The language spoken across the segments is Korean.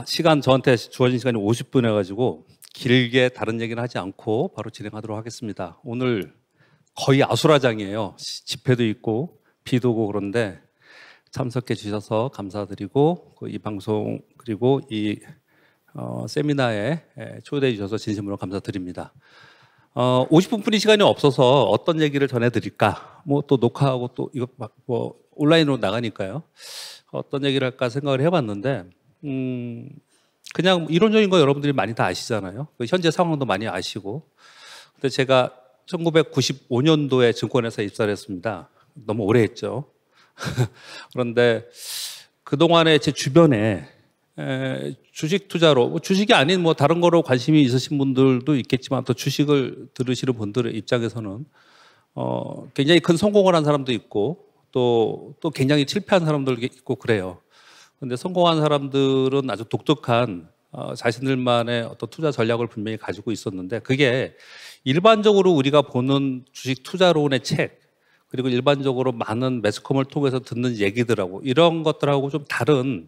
시간 저한테 주어진 시간이 50분 해가지고 길게 다른 얘기는 하지 않고 바로 진행하도록 하겠습니다. 오늘 거의 아수라장이에요. 집회도 있고 비도 오고 그런데 참석해 주셔서 감사드리고 이 방송 그리고 이 세미나에 초대해 주셔서 진심으로 감사드립니다. 50분뿐이 시간이 없어서 어떤 얘기를 전해드릴까? 뭐 또 녹화하고 또 이거 뭐 온라인으로 나가니까요. 어떤 얘기를 할까 생각을 해봤는데 그냥 이론적인 거 여러분들이 많이 다 아시잖아요. 현재 상황도 많이 아시고. 근데 제가 1995년도에 증권회사에 입사를 했습니다. 너무 오래 했죠. 그런데 그동안에 제 주변에 주식 투자로 주식이 아닌 뭐 다른 거로 관심이 있으신 분들도 있겠지만 또 주식을 들으시는 분들의 입장에서는 굉장히 큰 성공을 한 사람도 있고 또 굉장히 실패한 사람들도 있고 그래요. 근데 성공한 사람들은 아주 독특한 자신들만의 어떤 투자 전략을 분명히 가지고 있었는데 그게 일반적으로 우리가 보는 주식 투자론의 책 그리고 일반적으로 많은 매스컴을 통해서 듣는 얘기들하고 이런 것들하고 좀 다른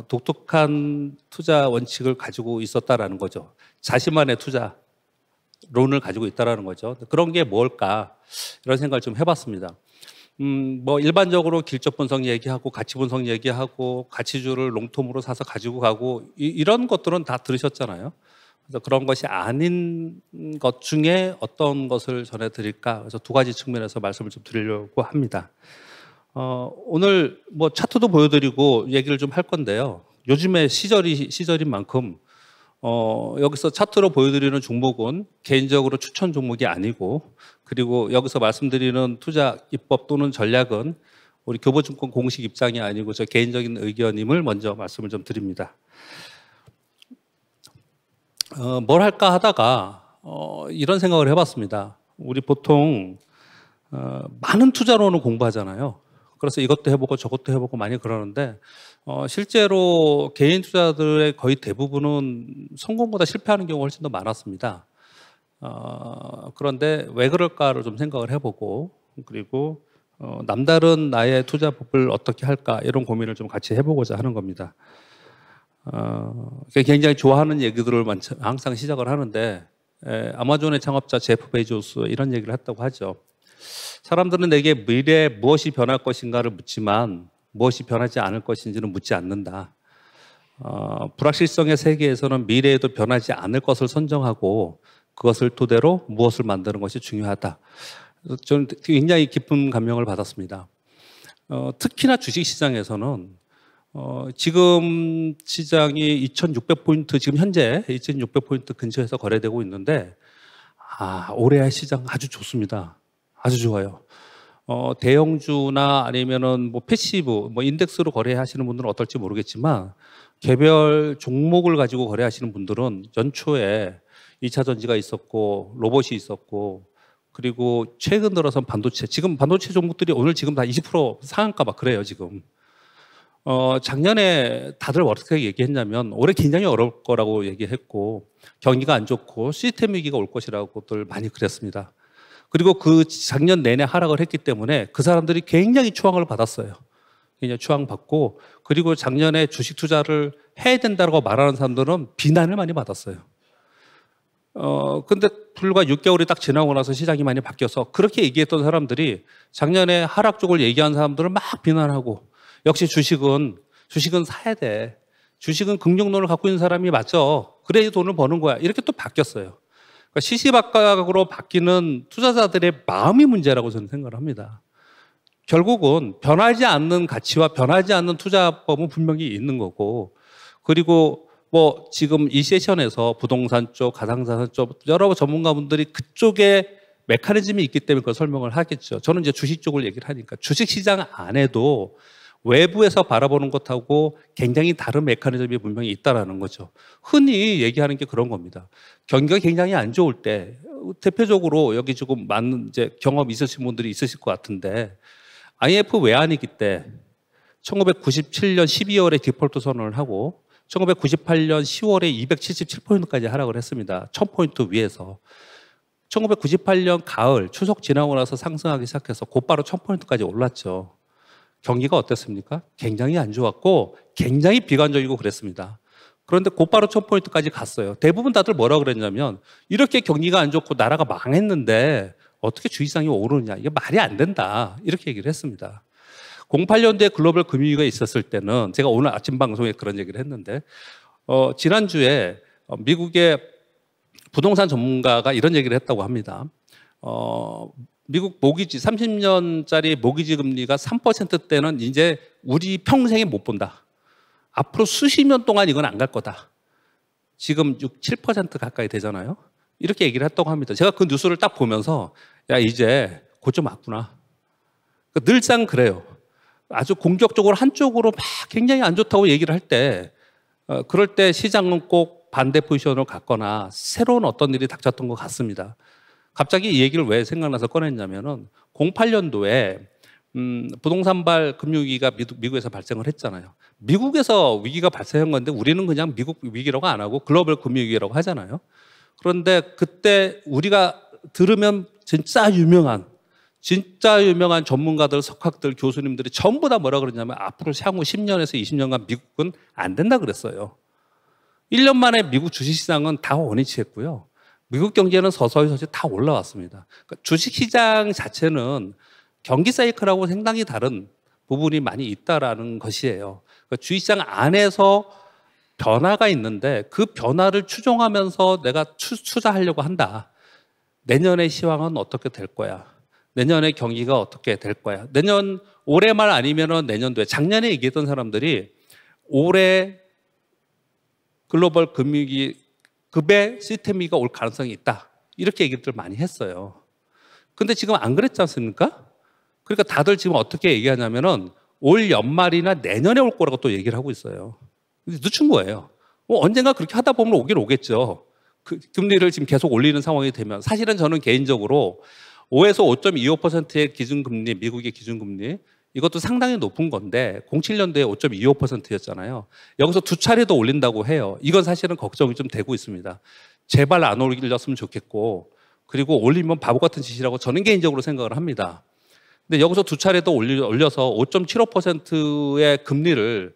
독특한 투자 원칙을 가지고 있었다라는 거죠. 자신만의 투자론을 가지고 있다라는 거죠. 그런 게 뭘까 이런 생각을 좀 해봤습니다. 뭐 일반적으로 길적 분석 얘기하고 가치 분석 얘기하고 가치주를 롱텀으로 사서 가지고 가고 이런 것들은 다 들으셨잖아요. 그래서 그런 것이 아닌 것 중에 어떤 것을 전해드릴까 그래서 두 가지 측면에서 말씀을 좀 드리려고 합니다. 오늘 뭐 차트도 보여드리고 얘기를 좀 할 건데요. 요즘에 시절인 만큼 여기서 차트로 보여드리는 종목은 개인적으로 추천 종목이 아니고 그리고 여기서 말씀드리는 투자 기법 또는 전략은 우리 교보증권 공식 입장이 아니고 저 개인적인 의견임을 먼저 말씀을 좀 드립니다. 뭘 할까 하다가 이런 생각을 해봤습니다. 우리 보통 많은 투자론을 공부하잖아요. 그래서 이것도 해보고 저것도 해보고 많이 그러는데 실제로 개인 투자들의 거의 대부분은 성공보다 실패하는 경우가 훨씬 더 많았습니다. 그런데 왜 그럴까를 좀 생각을 해보고 그리고 남다른 나의 투자법을 어떻게 할까 이런 고민을 좀 같이 해보고자 하는 겁니다. 굉장히 좋아하는 얘기들을 항상 시작을 하는데 아마존의 창업자 제프 베조스 이런 얘기를 했다고 하죠. 사람들은 내게 미래에 무엇이 변할 것인가를 묻지만 무엇이 변하지 않을 것인지는 묻지 않는다. 불확실성의 세계에서는 미래에도 변하지 않을 것을 선정하고 그것을 토대로 무엇을 만드는 것이 중요하다. 저는 굉장히 깊은 감명을 받았습니다. 특히나 주식시장에서는 지금 시장이 2600포인트 지금 현재 2600포인트 근처에서 거래되고 있는데 올해 시장 아주 좋습니다. 아주 좋아요. 대형주나 아니면은 뭐 패시브, 뭐 인덱스로 거래하시는 분들은 어떨지 모르겠지만 개별 종목을 가지고 거래하시는 분들은 연초에 2차 전지가 있었고 로봇이 있었고 그리고 최근 들어선 반도체, 지금 반도체 종목들이 오늘 지금 다 20% 상한가 막 그래요 지금. 작년에 다들 어떻게 얘기했냐면 올해 굉장히 어려울 거라고 얘기했고 경기가 안 좋고 시스템 위기가 올 것이라고들 많이 그랬습니다. 그리고 그 작년 내내 하락을 했기 때문에 그 사람들이 굉장히 추앙을 받았어요. 굉장히 추앙받고 그리고 작년에 주식 투자를 해야 된다고 말하는 사람들은 비난을 많이 받았어요. 근데 불과 6개월이 딱 지나고 나서 시장이 많이 바뀌어서 그렇게 얘기했던 사람들이 작년에 하락 쪽을 얘기한 사람들은 막 비난하고 역시 주식은 사야 돼. 주식은 긍정론을 갖고 있는 사람이 맞죠. 그래야 돈을 버는 거야. 이렇게 또 바뀌었어요. 그러니까 시시각각으로 바뀌는 투자자들의 마음이 문제라고 저는 생각을 합니다. 결국은 변하지 않는 가치와 변하지 않는 투자법은 분명히 있는 거고 그리고 뭐 지금 이 세션에서 부동산 쪽, 가상자산 쪽 여러 전문가분들이 그쪽에 메커니즘이 있기 때문에 그걸 설명을 하겠죠. 저는 이제 주식 쪽을 얘기를 하니까 주식시장 안에도 외부에서 바라보는 것하고 굉장히 다른 메커니즘이 분명히 있다라는 거죠. 흔히 얘기하는 게 그런 겁니다. 경기가 굉장히 안 좋을 때 대표적으로 여기 조금 많은 이제 경험 있으신 분들이 있으실 것 같은데 IMF 외환위기 때 1997년 12월에 디폴트 선언을 하고 1998년 10월에 277포인트까지 하락을 했습니다. 1000포인트 위에서. 1998년 가을 추석 지나고 나서 상승하기 시작해서 곧바로 1000포인트까지 올랐죠. 경기가 어땠습니까? 굉장히 안 좋았고 굉장히 비관적이고 그랬습니다. 그런데 곧바로 1000포인트까지 갔어요. 대부분 다들 뭐라 그랬냐면 이렇게 경기가 안 좋고 나라가 망했는데 어떻게 주식시장이 오르느냐. 이게 말이 안 된다. 이렇게 얘기를 했습니다. 08년도에 글로벌 금융위기가 있었을 때는 제가 오늘 아침 방송에 그런 얘기를 했는데 지난주에 미국의 부동산 전문가가 이런 얘기를 했다고 합니다. 미국 모기지 30년짜리 모기지 금리가 3%대는 이제 우리 평생에 못 본다. 앞으로 수십 년 동안 이건 안 갈 거다. 지금 6, 7% 가까이 되잖아요. 이렇게 얘기를 했다고 합니다. 제가 그 뉴스를 딱 보면서 야 이제 고점 왔구나. 늘상 그래요. 아주 공격적으로 한쪽으로 막 굉장히 안 좋다고 얘기를 할 때 그럴 때 시장은 꼭 반대 포지션으로 갔거나 새로운 어떤 일이 닥쳤던 것 같습니다. 갑자기 이 얘기를 왜 생각나서 꺼냈냐면은 08년도에 부동산발 금융위기가 미국에서 발생을 했잖아요. 미국에서 위기가 발생한 건데 우리는 그냥 미국 위기라고 안 하고 글로벌 금융위기라고 하잖아요. 그런데 그때 우리가 들으면 진짜 유명한 전문가들, 석학들, 교수님들이 전부 다 뭐라 그러냐면 앞으로 향후 10년에서 20년간 미국은 안 된다 그랬어요. 1년 만에 미국 주식시장은 다 원위치했고요. 미국 경제는 서서히 다 올라왔습니다. 그러니까 주식시장 자체는 경기 사이클하고 상당히 다른 부분이 많이 있다라는 것이에요. 그러니까 주식시장 안에서 변화가 있는데 그 변화를 추종하면서 내가 투자하려고 한다. 내년의 시황은 어떻게 될 거야? 내년의 경기가 어떻게 될 거야? 올해 말 아니면 내년도에 작년에 얘기했던 사람들이 올해 글로벌 금융위기 급의 시스템 위기가 올 가능성이 있다. 이렇게 얘기들 많이 했어요. 근데 지금 안 그랬지 않습니까? 그러니까 다들 지금 어떻게 얘기하냐면은 올 연말이나 내년에 올 거라고 또 얘기를 하고 있어요. 늦춘 거예요. 언젠가 그렇게 하다 보면 오긴 오겠죠. 금리를 지금 계속 올리는 상황이 되면. 사실은 저는 개인적으로 5에서 5.25%의 기준금리, 미국의 기준금리, 이것도 상당히 높은 건데 07년도에 5.25%였잖아요. 여기서 두 차례 더 올린다고 해요. 이건 사실은 걱정이 좀 되고 있습니다. 제발 안 올렸으면 좋겠고, 그리고 올리면 바보 같은 짓이라고 저는 개인적으로 생각을 합니다. 근데 여기서 두 차례 더 올려서 5.75%의 금리를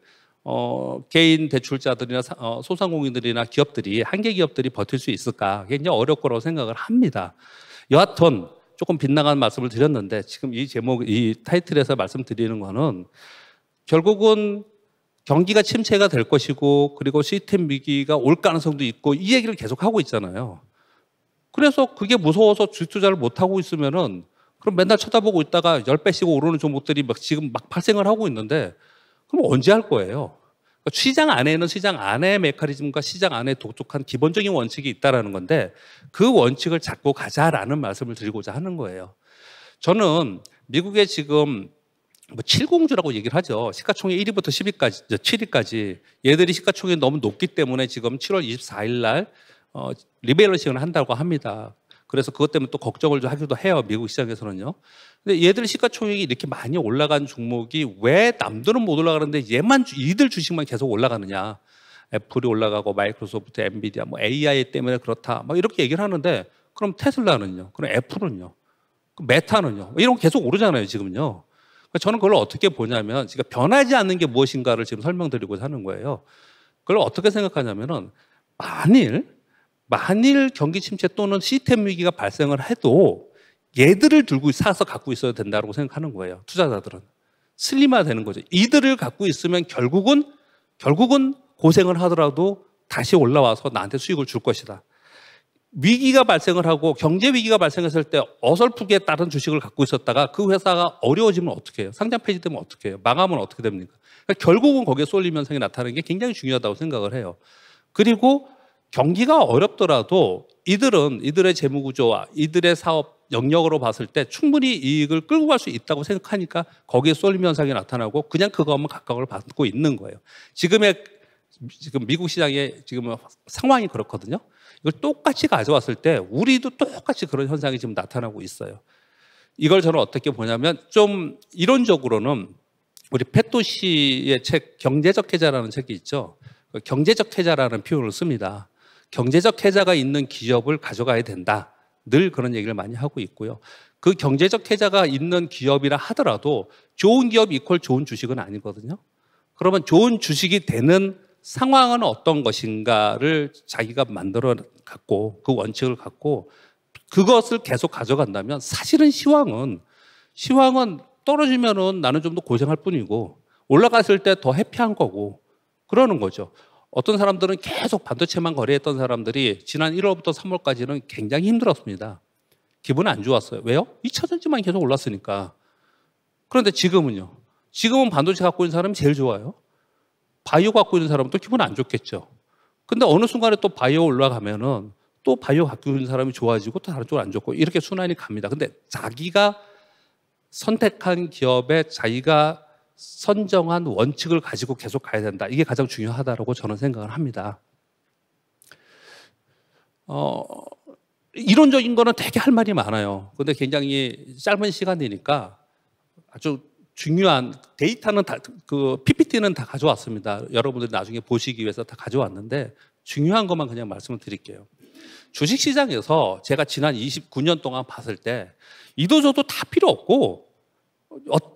개인 대출자들이나 소상공인들이나 기업들이, 한계 기업들이 버틸 수 있을까? 굉장히 어려울 거라고 생각을 합니다. 여하튼 조금 빗나간 말씀을 드렸는데 지금 이 타이틀에서 말씀드리는 거는 결국은 경기가 침체가 될 것이고 그리고 시스템 위기가 올 가능성도 있고 이 얘기를 계속 하고 있잖아요. 그래서 그게 무서워서 주식 투자를 못 하고 있으면은 그럼 맨날 쳐다보고 있다가 10배씩 오르는 종목들이 지금 막 발생을 하고 있는데 그럼 언제 할 거예요? 시장 안에는 시장 안의 메커니즘과 시장 안에 독특한 기본적인 원칙이 있다라는 건데 그 원칙을 잡고 가자라는 말씀을 드리고자 하는 거예요. 저는 미국에 지금 뭐 7공주라고 얘기를 하죠. 시가총액 1위부터 10위까지, 7위까지 얘들이 시가총액이 너무 높기 때문에 지금 7월 24일 날 리밸런싱을 한다고 합니다. 그래서 그것 때문에 또 걱정을 좀 하기도 해요. 미국 시장에서는요. 근데 얘들 시가총액이 이렇게 많이 올라간 종목이 왜 남들은 못 올라가는데 이들 주식만 계속 올라가느냐. 애플이 올라가고 마이크로소프트, 엔비디아, 뭐 AI 때문에 그렇다. 막 이렇게 얘기를 하는데 그럼 테슬라는요? 그럼 애플은요? 그럼 메타는요? 이런 거 계속 오르잖아요, 지금요. 저는 그걸 어떻게 보냐면 지금 변하지 않는 게 무엇인가를 지금 설명드리고자 하는 거예요. 그걸 어떻게 생각하냐면은 만일 경기 침체 또는 시스템 위기가 발생을 해도 얘들을 들고 사서 갖고 있어야 된다고 생각하는 거예요. 투자자들은. 슬림화되는 거죠. 이들을 갖고 있으면 결국은 고생을 하더라도 다시 올라와서 나한테 수익을 줄 것이다. 위기가 발생을 하고 경제 위기가 발생했을 때 어설프게 다른 주식을 갖고 있었다가 그 회사가 어려워지면 어떻게 해요? 상장 폐지되면 어떻게 해요? 망하면 어떻게 됩니까? 그러니까 결국은 거기에 쏠림 현상이 나타나는 게 굉장히 중요하다고 생각을 해요. 그리고 경기가 어렵더라도 이들의 재무구조와 이들의 사업 영역으로 봤을 때 충분히 이익을 끌고 갈 수 있다고 생각하니까 거기에 쏠림 현상이 나타나고 그냥 그것만 각광을 받고 있는 거예요. 지금 미국 시장의 지금 상황이 그렇거든요. 이걸 똑같이 가져왔을 때 우리도 똑같이 그런 현상이 지금 나타나고 있어요. 이걸 저는 어떻게 보냐면 좀 이론적으로는 우리 페토시의 책 경제적 해자라는 책이 있죠. 경제적 해자라는 표현을 씁니다. 경제적 해자가 있는 기업을 가져가야 된다. 늘 그런 얘기를 많이 하고 있고요. 그 경제적 해자가 있는 기업이라 하더라도 좋은 기업 이퀄 좋은 주식은 아니거든요. 그러면 좋은 주식이 되는 상황은 어떤 것인가를 자기가 만들어 갖고 그 원칙을 갖고 그것을 계속 가져간다면 사실은 시황은 떨어지면은 나는 좀 더 고생할 뿐이고 올라갔을 때 더 해피한 거고 그러는 거죠. 어떤 사람들은 계속 반도체만 거래했던 사람들이 지난 1월부터 3월까지는 굉장히 힘들었습니다. 기분이 안 좋았어요. 왜요? 2차 전지만 계속 올랐으니까. 그런데 지금은요. 지금은 반도체 갖고 있는 사람이 제일 좋아요. 바이오 갖고 있는 사람은 또 기분 안 좋겠죠. 근데 어느 순간에 또 바이오 올라가면은 또 바이오 갖고 있는 사람이 좋아지고 또 다른 쪽은 안 좋고 이렇게 순환이 갑니다. 근데 자기가 선택한 기업에 자기가 선정한 원칙을 가지고 계속 가야 된다. 이게 가장 중요하다고 저는 생각을 합니다. 이론적인 거는 되게 할 말이 많아요. 근데 굉장히 짧은 시간이니까 아주 중요한 데이터는 그 PPT는 다 가져왔습니다. 여러분들이 나중에 보시기 위해서 다 가져왔는데 중요한 것만 그냥 말씀을 드릴게요. 주식시장에서 제가 지난 29년 동안 봤을 때 이도저도 다 필요 없고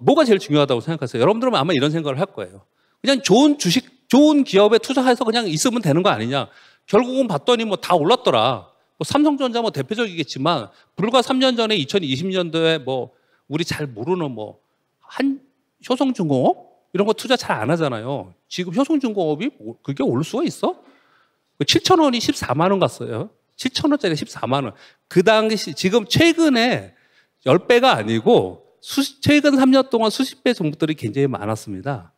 뭐가 제일 중요하다고 생각하세요? 여러분들은 아마 이런 생각을 할 거예요. 그냥 좋은 기업에 투자해서 그냥 있으면 되는 거 아니냐. 결국은 봤더니 뭐 다 올랐더라. 뭐 삼성전자 뭐 대표적이겠지만 불과 3년 전에 2020년도에 뭐 우리 잘 모르는 뭐 효성중공업 이런 거 투자 잘 안 하잖아요. 지금 효성중공업이 그게 오를 수가 있어? 7,000원이 14만 원 갔어요. 7,000원짜리 14만 원. 그 당시 지금 최근에 10배가 아니고 최근 3년 동안 수십 배 정도들이 굉장히 많았습니다.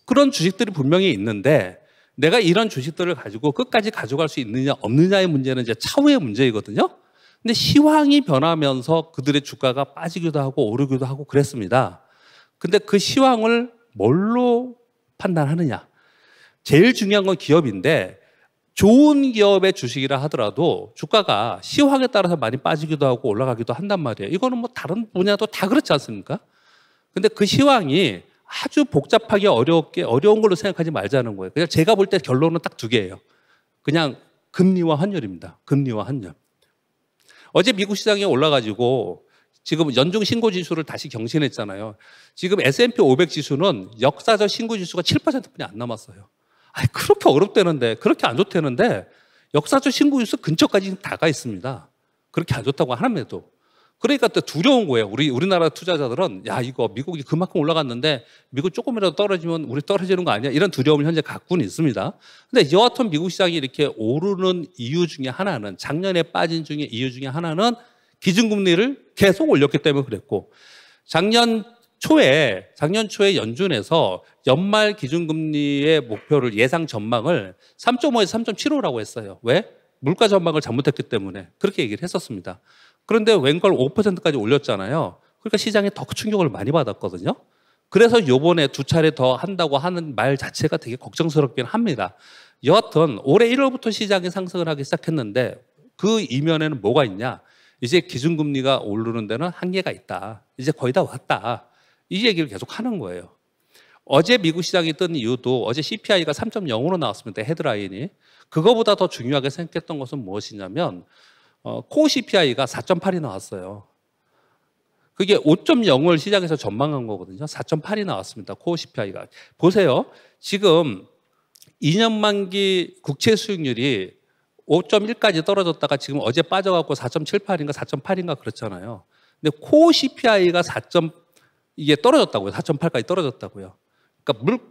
그런 주식들이 분명히 있는데 내가 이런 주식들을 가지고 끝까지 가져갈 수 있느냐 없느냐의 문제는 이제 차후의 문제이거든요. 근데 시황이 변하면서 그들의 주가가 빠지기도 하고 오르기도 하고 그랬습니다. 근데 그 시황을 뭘로 판단하느냐? 제일 중요한 건 기업인데 좋은 기업의 주식이라 하더라도 주가가 시황에 따라서 많이 빠지기도 하고 올라가기도 한단 말이에요. 이거는 뭐 다른 분야도 다 그렇지 않습니까? 근데 그 시황이 아주 복잡하게 어려운 걸로 생각하지 말자는 거예요. 그냥 제가 볼 때 결론은 딱 두 개예요. 그냥 금리와 환율입니다. 금리와 환율. 어제 미국 시장에 올라가지고 지금 연중 신고 지수를 다시 경신했잖아요. 지금 S&P 500 지수는 역사적 신고 지수가 7%뿐이 안 남았어요. 아니, 그렇게 어렵다는데, 그렇게 안 좋다는데, 역사적 신고지수 근처까지 다가 있습니다. 그렇게 안 좋다고 하는데도. 그러니까 또 두려운 거예요. 우리나라 투자자들은, 야, 이거 미국이 그만큼 올라갔는데, 미국 조금이라도 떨어지면 우리 떨어지는 거 아니야? 이런 두려움을 현재 갖고는 있습니다. 근데 여하튼 미국 시장이 이렇게 오르는 이유 중에 하나는, 작년에 빠진 이유 중에 하나는 기준금리를 계속 올렸기 때문에 그랬고, 작년 초에 연준에서 연말 기준금리의 목표를 예상 전망을 3.5에서 3.75라고 했어요. 왜? 물가 전망을 잘못했기 때문에 그렇게 얘기를 했었습니다. 그런데 웬걸 5%까지 올렸잖아요. 그러니까 시장에 더 충격을 많이 받았거든요. 그래서 요번에 두 차례 더 한다고 하는 말 자체가 되게 걱정스럽긴 합니다. 여하튼 올해 1월부터 시장이 상승을 하기 시작했는데 그 이면에는 뭐가 있냐? 이제 기준금리가 오르는 데는 한계가 있다. 이제 거의 다 왔다. 이 얘기를 계속 하는 거예요. 어제 미국 시장이 뜬 이유도 어제 CPI가 3.0으로 나왔습니다. 헤드라인이. 그거보다 더 중요하게 생각했던 것은 무엇이냐면 코어 CPI가 4.8이 나왔어요. 그게 5.0을 시장에서 전망한 거거든요. 4.8이 나왔습니다. 코어 CPI가. 보세요. 지금 2년 만기 국채 수익률이 5.1까지 떨어졌다가 지금 어제 빠져갖고 4.78인가 4.8인가 그렇잖아요. 근데 코어 CPI가 이게 떨어졌다고요. 4.8까지 떨어졌다고요. 그러니까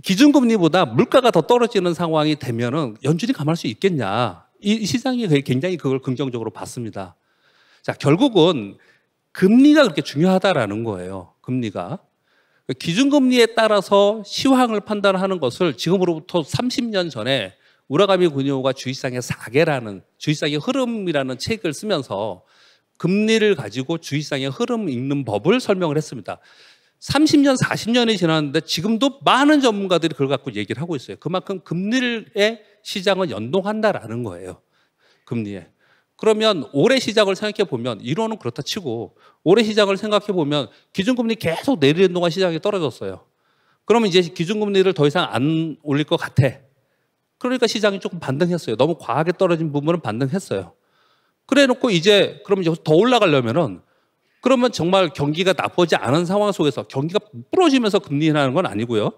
기준금리보다 물가가 더 떨어지는 상황이 되면은 연준이 감할 수 있겠냐. 이 시장이 굉장히 그걸 긍정적으로 봤습니다. 자, 결국은 금리가 그렇게 중요하다라는 거예요. 금리가. 기준금리에 따라서 시황을 판단하는 것을 지금으로부터 30년 전에 우라가미 군요가 주식시장의 사계라는 주식시장의 흐름이라는 책을 쓰면서 금리를 가지고 주식시장의 흐름 읽는 법을 설명을 했습니다. 30년, 40년이 지났는데 지금도 많은 전문가들이 그걸 갖고 얘기를 하고 있어요. 그만큼 금리의 시장은 연동한다라는 거예요. 금리에. 그러면 올해 시장을 생각해 보면 이론은 그렇다 치고 올해 시장을 생각해 보면 기준금리 계속 내리는 동안 시장이 떨어졌어요. 그러면 이제 기준금리를 더 이상 안 올릴 것 같아. 그러니까 시장이 조금 반등했어요. 너무 과하게 떨어진 부분은 반등했어요. 그래 놓고 이제 그러면 여기서 더 올라가려면은 그러면 정말 경기가 나쁘지 않은 상황 속에서 경기가 부러지면서 금리 인하는 건 아니고요.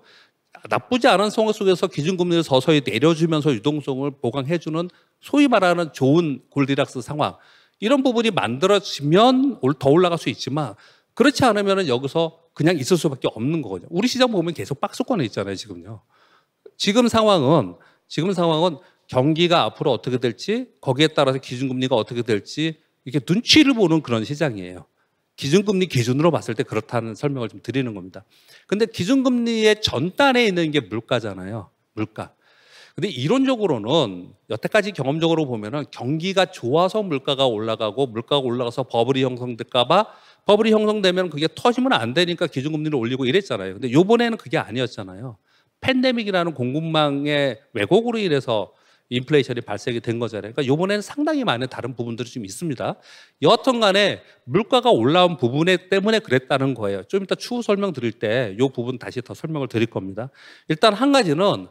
나쁘지 않은 상황 속에서 기준금리를 서서히 내려주면서 유동성을 보강해주는 소위 말하는 좋은 골디락스 상황, 이런 부분이 만들어지면 더 올라갈 수 있지만 그렇지 않으면 여기서 그냥 있을 수밖에 없는 거거든요. 우리 시장 보면 계속 박스권에 있잖아요, 지금요. 지금 상황은 경기가 앞으로 어떻게 될지, 거기에 따라서 기준금리가 어떻게 될지 이렇게 눈치를 보는 그런 시장이에요. 기준금리 기준으로 봤을 때 그렇다는 설명을 좀 드리는 겁니다. 근데 기준금리의 전단에 있는 게 물가잖아요. 물가. 근데 이론적으로는 여태까지 경험적으로 보면은 경기가 좋아서 물가가 올라가고 물가가 올라가서 버블이 형성될까봐 버블이 형성되면 그게 터지면 안 되니까 기준금리를 올리고 이랬잖아요. 근데 요번에는 그게 아니었잖아요. 팬데믹이라는 공급망의 왜곡으로 인해서 인플레이션이 발생이 된 거잖아요. 그러니까 이번에는 상당히 많은 다른 부분들이 좀 있습니다. 여하튼 간에 물가가 올라온 부분 때문에 그랬다는 거예요. 좀 이따 추후 설명 드릴 때 이 부분 다시 더 설명을 드릴 겁니다. 일단 한 가지는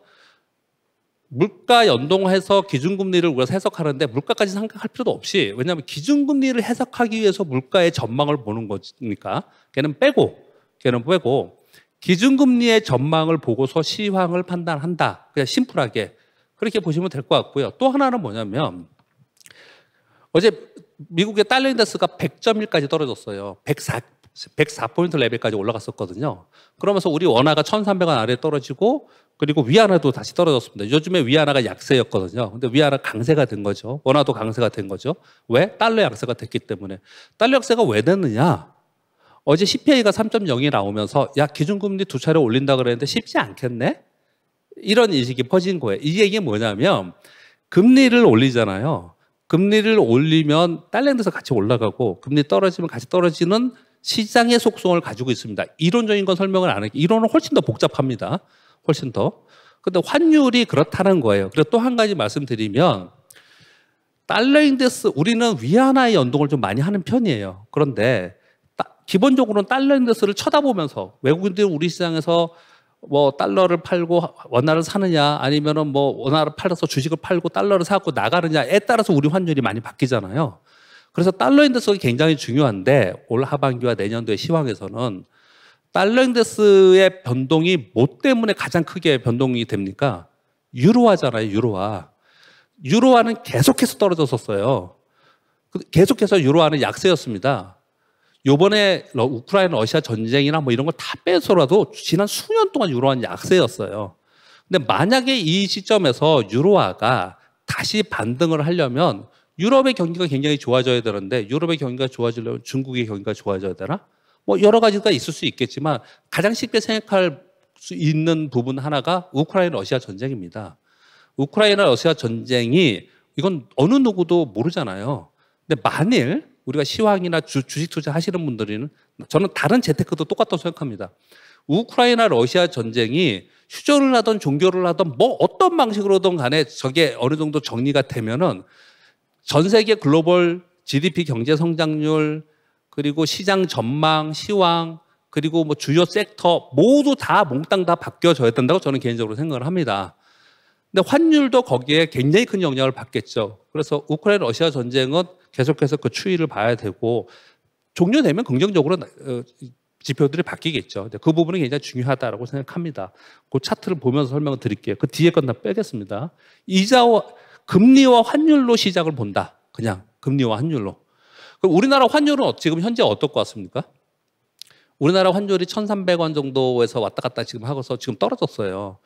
물가 연동해서 기준금리를 우리가 해석하는데 물가까지 생각할 필요도 없이, 왜냐하면 기준금리를 해석하기 위해서 물가의 전망을 보는 거니까 걔는 빼고 기준금리의 전망을 보고서 시황을 판단한다. 그냥 심플하게 그렇게 보시면 될 것 같고요. 또 하나는 뭐냐면 어제 미국의 달러 인덱스가 100.1까지 떨어졌어요. 104포인트 레벨까지 올라갔었거든요. 그러면서 우리 원화가 1,300원 아래 떨어지고 그리고 위안화도 다시 떨어졌습니다. 요즘에 위안화가 약세였거든요. 근데 위안화 강세가 된 거죠. 원화도 강세가 된 거죠. 왜? 달러 약세가 됐기 때문에. 달러 약세가 왜 됐느냐? 어제 CPI가 3.0이 나오면서 야, 기준금리 2차례 올린다 그랬는데 쉽지 않겠네? 이런 인식이 퍼진 거예요. 이 얘기가 뭐냐면 금리를 올리잖아요. 금리를 올리면 달러 인덱스 같이 올라가고 금리 떨어지면 같이 떨어지는 시장의 속성을 가지고 있습니다. 이론적인 건 설명을 안 할게요. 이론은 훨씬 더 복잡합니다. 훨씬 더. 근데 환율이 그렇다는 거예요. 그리고 또 한 가지 말씀드리면 달러 인덱스, 우리는 위안화의 연동을 좀 많이 하는 편이에요. 그런데 기본적으로는 달러 인덱스를 쳐다보면서 외국인들이 우리 시장에서 뭐 달러를 팔고 원화를 사느냐 아니면은 뭐 원화를 팔아서 주식을 팔고 달러를 사고 나가느냐에 따라서 우리 환율이 많이 바뀌잖아요. 그래서 달러 인덱스가 굉장히 중요한데 올 하반기와 내년도의 시황에서는 달러 인덱스의 변동이 뭐 때문에 가장 크게 변동이 됩니까? 유로화잖아요, 유로화. 유로화는 계속해서 떨어졌었어요. 계속해서 유로화는 약세였습니다. 요번에 우크라이나 러시아 전쟁이나 뭐 이런 걸 다 빼서라도 지난 수년 동안 유로화는 약세였어요. 근데 만약에 이 시점에서 유로화가 다시 반등을 하려면 유럽의 경기가 굉장히 좋아져야 되는데 유럽의 경기가 좋아지려면 중국의 경기가 좋아져야 되나? 뭐 여러 가지가 있을 수 있겠지만 가장 쉽게 생각할 수 있는 부분 하나가 우크라이나 러시아 전쟁입니다. 우크라이나 러시아 전쟁이 이건 어느 누구도 모르잖아요. 근데 만일 우리가 시황이나 주식 투자 하시는 분들은 저는 다른 재테크도 똑같다고 생각합니다. 우크라이나 러시아 전쟁이 휴전을 하든 종교를 하든 뭐 어떤 방식으로든 간에 저게 어느 정도 정리가 되면은 전 세계 글로벌 GDP 경제 성장률 그리고 시장 전망, 시황 그리고 뭐 주요 섹터 모두 다 몽땅 다 바뀌어져야 된다고 저는 개인적으로 생각을 합니다. 근데 환율도 거기에 굉장히 큰 영향을 받겠죠. 그래서 우크라이나 러시아 전쟁은 계속해서 그 추이를 봐야 되고 종료되면 긍정적으로 지표들이 바뀌겠죠. 그 부분이 굉장히 중요하다고 생각합니다. 그 차트를 보면서 설명을 드릴게요. 그 뒤에 건 다 빼겠습니다. 이자와 금리와 환율로 시작을 본다. 그냥 금리와 환율로. 그럼 우리나라 환율은 지금 현재 어떨 것 같습니까? 우리나라 환율이 1,300원 정도에서 왔다 갔다 지금 하고서 지금 떨어졌어요.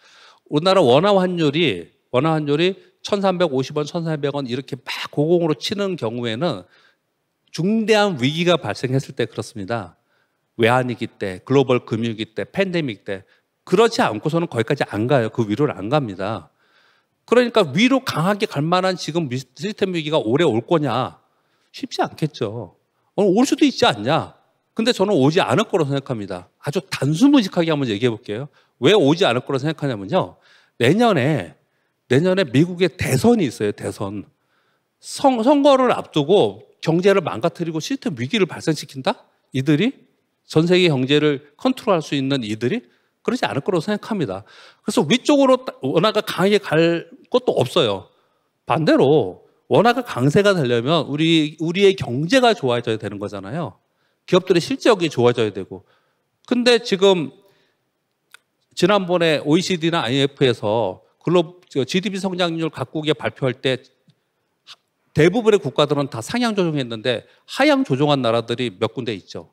우리나라 원화 환율이 1,350원, 1,400원 이렇게 막 고공으로 치는 경우에는 중대한 위기가 발생했을 때 그렇습니다. 외환위기 때, 글로벌 금융위기 때, 팬데믹 때 그렇지 않고서는 거기까지 안 가요. 그 위로를 안 갑니다. 그러니까 위로 강하게 갈 만한 지금 시스템 위기가 오래 올 거냐? 쉽지 않겠죠. 올 수도 있지 않냐? 근데 저는 오지 않을 거라고 생각합니다. 아주 단순무직하게 한번 얘기해 볼게요. 왜 오지 않을 거라고 생각하냐면요. 내년에 미국의 대선이 있어요. 대선. 선거를 앞두고 경제를 망가뜨리고 시스템 위기를 발생시킨다? 이들이? 전 세계 경제를 컨트롤할 수 있는 이들이? 그러지 않을 거라고 생각합니다. 그래서 위쪽으로 원화가 강하게 갈 것도 없어요. 반대로 원화가 강세가 되려면 우리의 경제가 좋아져야 되는 거잖아요. 기업들의 실적이 좋아져야 되고. 근데 지금 지난번에 OECD나 IMF에서 GDP 성장률 각국에 발표할 때 대부분의 국가들은 다 상향 조정했는데 하향 조정한 나라들이 몇 군데 있죠.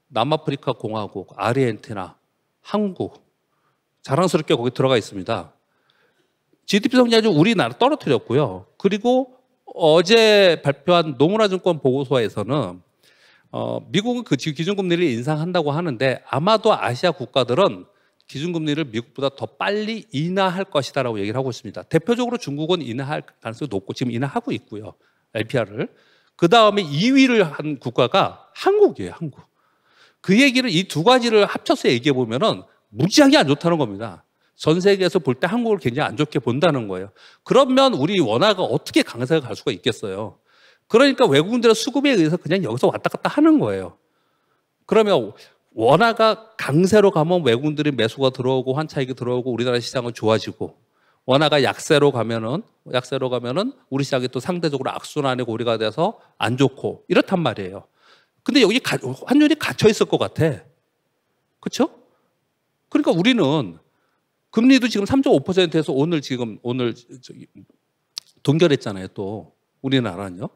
남아프리카 공화국, 아르헨티나, 한국 자랑스럽게 거기 들어가 있습니다. GDP 성장률 우리나라 떨어뜨렸고요. 그리고 어제 발표한 노무라증권 보고서에서는 미국은 그 기준금리를 인상한다고 하는데 아마도 아시아 국가들은 기준금리를 미국보다 더 빨리 인하할 것이다라고 얘기를 하고 있습니다. 대표적으로 중국은 인하할 가능성이 높고 지금 인하하고 있고요. LPR을. 그 다음에 2위를 한 국가가 한국이에요. 한국. 그 얘기를 이 두 가지를 합쳐서 얘기해 보면은 무지하게 안 좋다는 겁니다. 전 세계에서 볼 때 한국을 굉장히 안 좋게 본다는 거예요. 그러면 우리 원화가 어떻게 강세가 갈 수가 있겠어요. 그러니까 외국인들의 수급에 의해서 그냥 여기서 왔다 갔다 하는 거예요. 그러면 원화가 강세로 가면 외국인들이 매수가 들어오고 환차익이 들어오고 우리나라 시장은 좋아지고 원화가 약세로 가면은 우리 시장이 또 상대적으로 악순환의 고리가 돼서 안 좋고 이렇단 말이에요. 근데 여기 환율이 갇혀 있을 것 같아. 그렇죠? 그러니까 우리는 금리도 지금 3.5%에서 오늘 동결했잖아요. 또 우리나라는요.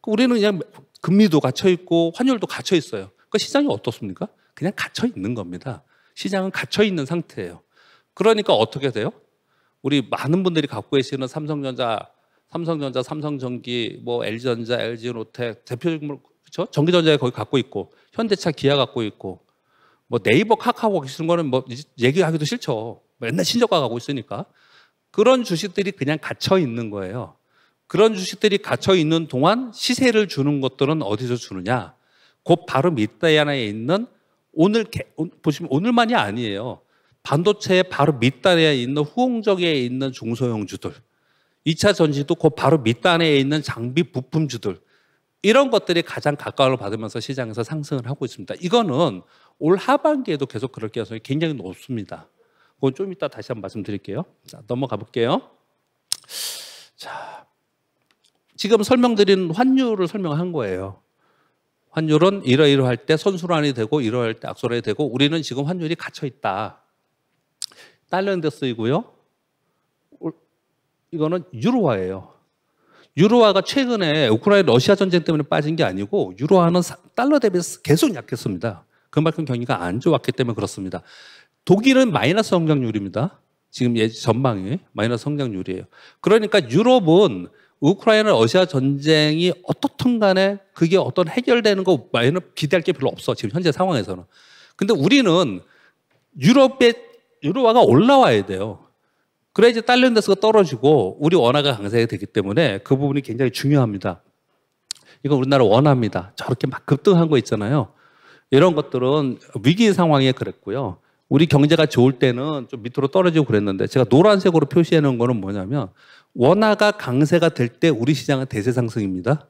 우리는 그냥 금리도 갇혀 있고 환율도 갇혀 있어요. 그 시장이 어떻습니까? 그냥 갇혀 있는 겁니다. 시장은 갇혀 있는 상태예요. 그러니까 어떻게 돼요? 우리 많은 분들이 갖고 계시는 삼성전자, 삼성전기, 뭐 LG전자, LG노텍 대표적으로 그렇죠? 전기전자에 거기 갖고 있고 현대차, 기아 갖고 있고 뭐 네이버, 카카오 계시는 거는 뭐 얘기하기도 싫죠. 맨날 신저가 가고 있으니까 그런 주식들이 그냥 갇혀 있는 거예요. 그런 주식들이 갇혀 있는 동안 시세를 주는 것들은 어디서 주느냐? 곧 바로 밑단에 있는 보시면 오늘만이 아니에요. 반도체의 바로 밑단에 있는 후공정에 있는 중소형주들, 2차 전지도 곧 바로 밑단에 있는 장비 부품주들 이런 것들이 가장 각광을 받으면서 시장에서 상승을 하고 있습니다. 이거는 올 하반기에도 계속 그럴 가능성이 굉장히 높습니다. 그건 좀 이따 다시 한번 말씀드릴게요. 자, 넘어가 볼게요. 자, 지금 설명드린 환율을 설명한 거예요. 환율은 이러이러할 때 선순환이 되고 이러할 때 악순환이 되고 우리는 지금 환율이 갇혀 있다. 달러 인덱스이고요. 이거는 유로화예요. 유로화가 최근에 우크라이나 러시아 전쟁 때문에 빠진 게 아니고 유로화는 달러 대비해서 계속 약했습니다. 그만큼 경기가 안 좋았기 때문에 그렇습니다. 독일은 마이너스 성장률입니다. 지금 전망이 마이너스 성장률이에요. 그러니까 유럽은 우크라이나 러시아 전쟁이 어떻든 간에 그게 어떤 해결되는 거 말고는 기대할 게 별로 없어. 지금 현재 상황에서는. 근데 우리는 유럽의 유로화가 올라와야 돼요. 그래야지 달러 인덱스가 떨어지고 우리 원화가 강세가 되기 때문에 그 부분이 굉장히 중요합니다. 이건 우리나라 원화입니다. 저렇게 막 급등한 거 있잖아요. 이런 것들은 위기 상황에 그랬고요. 우리 경제가 좋을 때는 좀 밑으로 떨어지고 그랬는데 제가 노란색으로 표시해 놓은 거는 뭐냐면 원화가 강세가 될 때 우리 시장은 대세 상승입니다.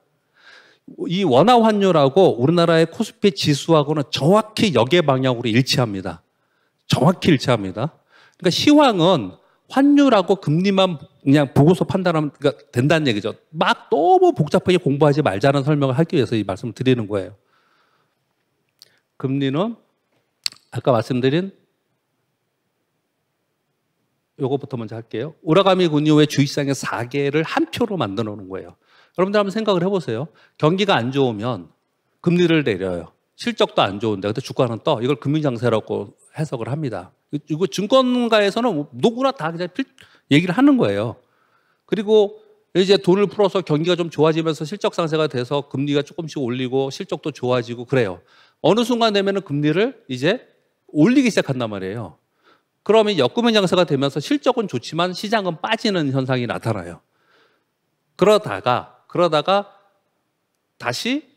이 원화 환율하고 우리나라의 코스피 지수하고는 정확히 역의 방향으로 일치합니다. 정확히 일치합니다. 그러니까 시황은 환율하고 금리만 그냥 보고서 판단하면 된다는 얘기죠. 막 너무 복잡하게 공부하지 말자는 설명을 하기 위해서 이 말씀을 드리는 거예요. 금리는 아까 말씀드린 요거부터 먼저 할게요. 우라가미 군 이후에 주식시장의 4개를 한 표로 만들어 놓은 거예요. 여러분들 한번 생각을 해보세요. 경기가 안 좋으면 금리를 내려요. 실적도 안 좋은데 근데 주가는 떠. 이걸 금융장세라고 해석을 합니다. 이거 증권가에서는 누구나 다 그냥 얘기를 하는 거예요. 그리고 이제 돈을 풀어서 경기가 좀 좋아지면서 실적 상세가 돼서 금리가 조금씩 올리고 실적도 좋아지고 그래요. 어느 순간 되면은 금리를 이제 올리기 시작한단 말이에요. 그러면 역금융 장세가 되면서 실적은 좋지만 시장은 빠지는 현상이 나타나요. 그러다가 다시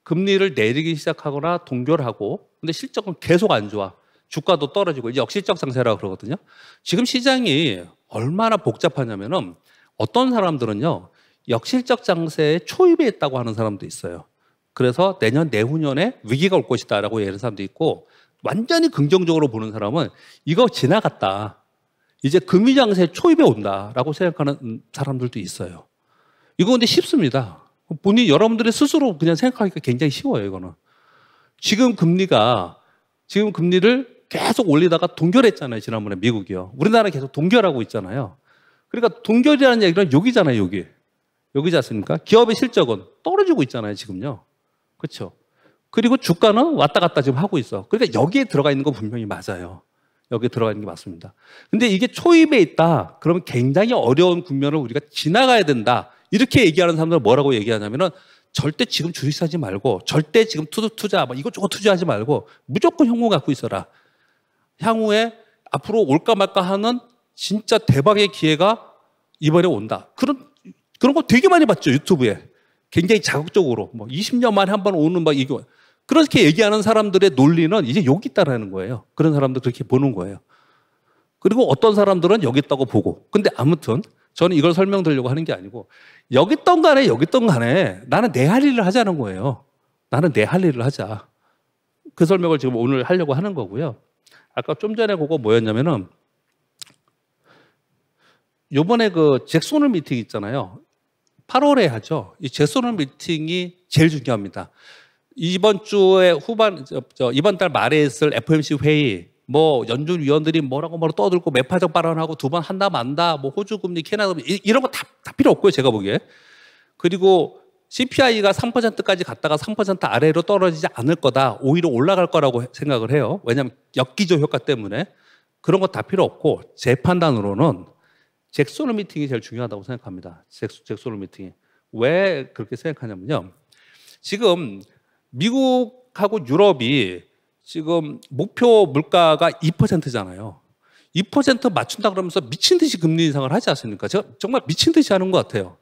금리를 내리기 시작하거나 동결하고 근데 실적은 계속 안 좋아. 주가도 떨어지고 이제 역실적 상세라고 그러거든요. 지금 시장이 얼마나 복잡하냐면은 어떤 사람들은요. 역실적 장세에 초입에 있다고 하는 사람도 있어요. 그래서 내년 내후년에 위기가 올 것이다라고 얘기하는 사람도 있고 완전히 긍정적으로 보는 사람은 이거 지나갔다. 이제 금융장세 초입에 온다라고 생각하는 사람들도 있어요. 이거 근데 쉽습니다. 여러분들이 스스로 그냥 생각하기가 굉장히 쉬워요, 이거는. 지금 금리를 계속 올리다가 동결했잖아요. 지난번에 미국이요. 우리나라 계속 동결하고 있잖아요. 그러니까 동결이라는 얘기는 여기잖아요. 여기지 않습니까? 기업의 실적은 떨어지고 있잖아요. 지금요. 그렇죠? 그리고 주가는 왔다 갔다 지금 하고 있어. 그러니까 여기에 들어가 있는 거 분명히 맞아요. 여기에 들어가 있는 게 맞습니다. 근데 이게 초입에 있다. 그러면 굉장히 어려운 국면을 우리가 지나가야 된다. 이렇게 얘기하는 사람들은 뭐라고 얘기하냐면은 절대 지금 주식 사지 말고 절대 지금 투자 뭐 이것저것 투자하지 말고 무조건 현금 갖고 있어라. 향후에 앞으로 올까 말까 하는 진짜 대박의 기회가 이번에 온다. 그런 거 되게 많이 봤죠. 유튜브에. 굉장히 자극적으로 뭐 20년 만에 한 번 오는 막 이거 그렇게 얘기하는 사람들의 논리는 이제 여기 있다라는 거예요. 그런 사람들 그렇게 보는 거예요. 그리고 어떤 사람들은 여기 있다고 보고. 근데 아무튼 저는 이걸 설명드리려고 하는 게 아니고 여기 있던 간에 나는 내 할 일을 하자는 거예요. 나는 내 할 일을 하자. 그 설명을 지금 오늘 하려고 하는 거고요. 아까 좀 전에 그거 뭐였냐면은 요번에 그 잭소놀 미팅 있잖아요. 8월에 하죠. 이 잭소놀 미팅이 제일 중요합니다. 이번 주에 이번 달 말에 있을 FOMC 회의, 뭐 연준 위원들이 뭐라고 떠들고 매파적 발언하고 두 번 한다 만다, 뭐 호주 금리, 캐나다 금리 이런 거 다 필요 없고요. 제가 보기에. 그리고 CPI가 3%까지 갔다가 3% 아래로 떨어지지 않을 거다. 오히려 올라갈 거라고 생각을 해요. 왜냐하면 역기조 효과 때문에. 그런 거 다 필요 없고 제 판단으로는 잭소놀 미팅이 제일 중요하다고 생각합니다. 잭소놀 미팅이. 왜 그렇게 생각하냐면요. 지금 미국하고 유럽이 지금 목표 물가가 2%잖아요. 2% 맞춘다 그러면서 미친 듯이 금리 인상을 하지 않습니까? 제가 정말 미친 듯이 하는 것 같아요.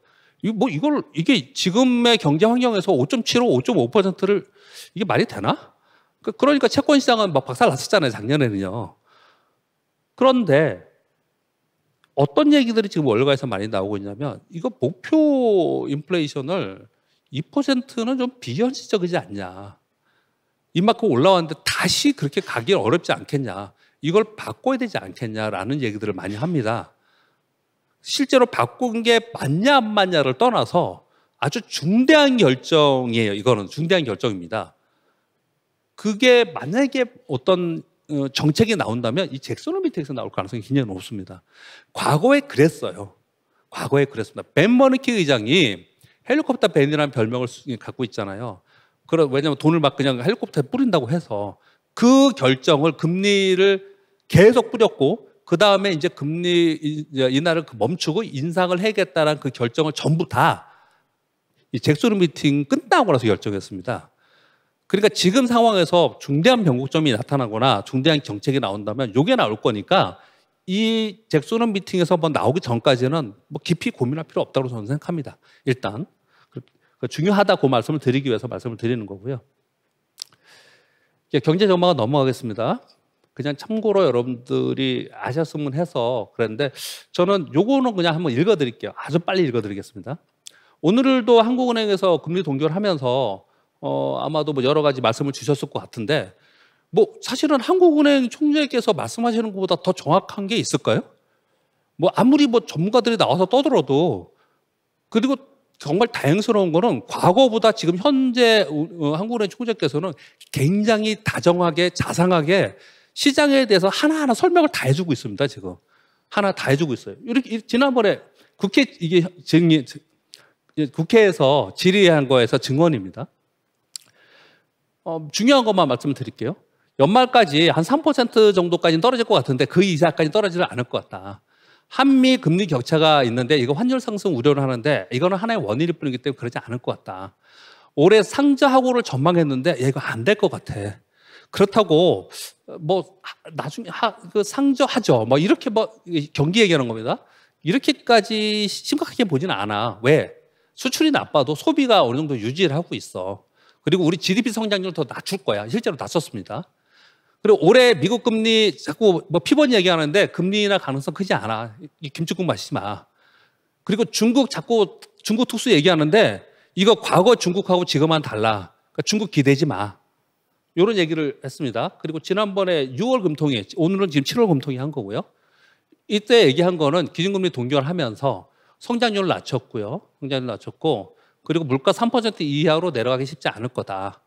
이게 지금의 경제 환경에서 5.75, 5.5%를 이게 말이 되나? 그러니까 채권 시장은 막 박살 났었잖아요. 작년에는요. 그런데 어떤 얘기들이 지금 월가에서 많이 나오고 있냐면 이거 목표 인플레이션을 2%는 좀 비현실적이지 않냐. 이만큼 올라왔는데 다시 그렇게 가기 어렵지 않겠냐. 이걸 바꿔야 되지 않겠냐라는 얘기들을 많이 합니다. 실제로 바꾼 게 맞냐 안 맞냐를 떠나서 아주 중대한 결정이에요. 이거는 중대한 결정입니다. 그게 만약에 어떤 정책이 나온다면 이 잭소놀 미팅에서 나올 가능성이 굉장히 높습니다. 과거에 그랬어요. 과거에 그랬습니다. 벤 버너키 의장이 헬리콥터 벤이라는 별명을 갖고 있잖아요. 왜냐하면 돈을 막 그냥 헬리콥터에 뿌린다고 해서 그 결정을 금리를 계속 뿌렸고 그 다음에 이제 금리 인하를 멈추고 인상을 해야겠다는 그 결정을 전부 다 이 잭소놀 미팅 끝나고 나서 결정했습니다. 그러니까 지금 상황에서 중대한 변곡점이 나타나거나 중대한 정책이 나온다면 이게 나올 거니까 이 잭소놀 미팅에서 뭐 나오기 전까지는 뭐 깊이 고민할 필요 없다고 저는 생각합니다. 일단 중요하다고 말씀을 드리기 위해서 말씀을 드리는 거고요. 경제 전망은 넘어가겠습니다. 그냥 참고로 여러분들이 아셨으면 해서 그랬는데 저는 요거는 그냥 한번 읽어드릴게요. 아주 빨리 읽어드리겠습니다. 오늘도 한국은행에서 금리 동결하면서 아마도 뭐 여러 가지 말씀을 주셨을 것 같은데 뭐 사실은 한국은행 총재께서 말씀하시는 것보다 더 정확한 게 있을까요? 뭐 아무리 뭐 전문가들이 나와서 떠들어도 그리고 정말 다행스러운 거는 과거보다 지금 현재 한국은행 총재께서는 굉장히 다정하게 자상하게 시장에 대해서 하나하나 설명을 다 해주고 있습니다. 지금 하나 다 해주고 있어요. 이렇게 지난번에 국회에서 질의한 거에서 증언입니다. 중요한 것만 말씀드릴게요. 연말까지 한 3% 정도까지는 떨어질 것 같은데 그 이상까지 떨어지지 않을 것 같다. 한미 금리 격차가 있는데 이거 환율 상승 우려를 하는데 이거는 하나의 원인일 뿐이기 때문에 그러지 않을 것 같다. 올해 상저하고를 전망했는데 이거 안 될 것 같아. 그렇다고 뭐 나중에 상저하죠. 뭐 이렇게 뭐 경기 얘기하는 겁니다. 이렇게까지 심각하게 보지는 않아. 왜? 수출이 나빠도 소비가 어느 정도 유지를 하고 있어. 그리고 우리 GDP 성장률 더 낮출 거야. 실제로 낮췄습니다. 그리고 올해 미국 금리 자꾸 뭐 피번 얘기하는데 금리 인하 가능성 크지 않아. 김치국 마시지 마. 그리고 중국 특수 얘기하는데 이거 과거 중국하고 지금은 달라. 그러니까 중국 기대지 마. 이런 얘기를 했습니다. 그리고 지난번에 6월 금통위, 오늘은 지금 7월 금통위 한 거고요. 이때 얘기한 거는 기준금리 동결하면서 성장률을 낮췄고요. 성장률을 낮췄고 그리고 물가 3% 이하로 내려가기 쉽지 않을 거다.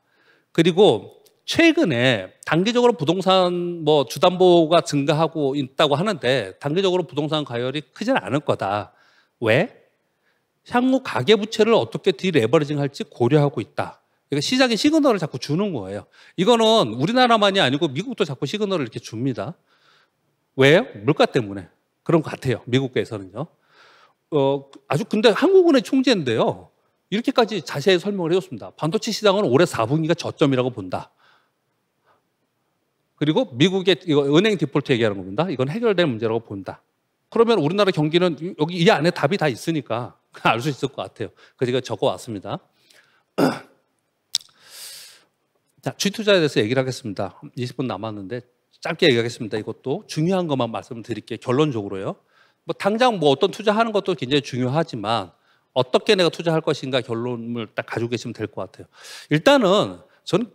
그리고 최근에 단기적으로 부동산 뭐 주담보가 증가하고 있다고 하는데 단기적으로 부동산 가열이 크지는 않을 거다. 왜? 향후 가계부채를 어떻게 디레버리징 할지 고려하고 있다. 그러니까 시장에 시그널을 자꾸 주는 거예요. 이거는 우리나라만이 아니고 미국도 자꾸 시그널을 이렇게 줍니다. 왜요? 물가 때문에. 그런 것 같아요. 미국에서는요. 아주 근데 한국은행 총재인데요. 이렇게까지 자세히 설명을 해줬습니다. 반도체 시장은 올해 4분기가 저점이라고 본다. 그리고 미국의 이거 은행 디폴트 얘기하는 겁니다. 이건 해결될 문제라고 본다. 그러면 우리나라 경기는 여기 이 안에 답이 다 있으니까 알 수 있을 것 같아요. 그래서 제가 적어왔습니다. 자, 주투자에 대해서 얘기를 하겠습니다. 20분 남았는데 짧게 얘기하겠습니다. 이것도 중요한 것만 말씀드릴게요. 결론적으로요. 뭐 당장 뭐 어떤 투자하는 것도 굉장히 중요하지만 어떻게 내가 투자할 것인가 결론을 딱 가지고 계시면 될 것 같아요. 일단은 저는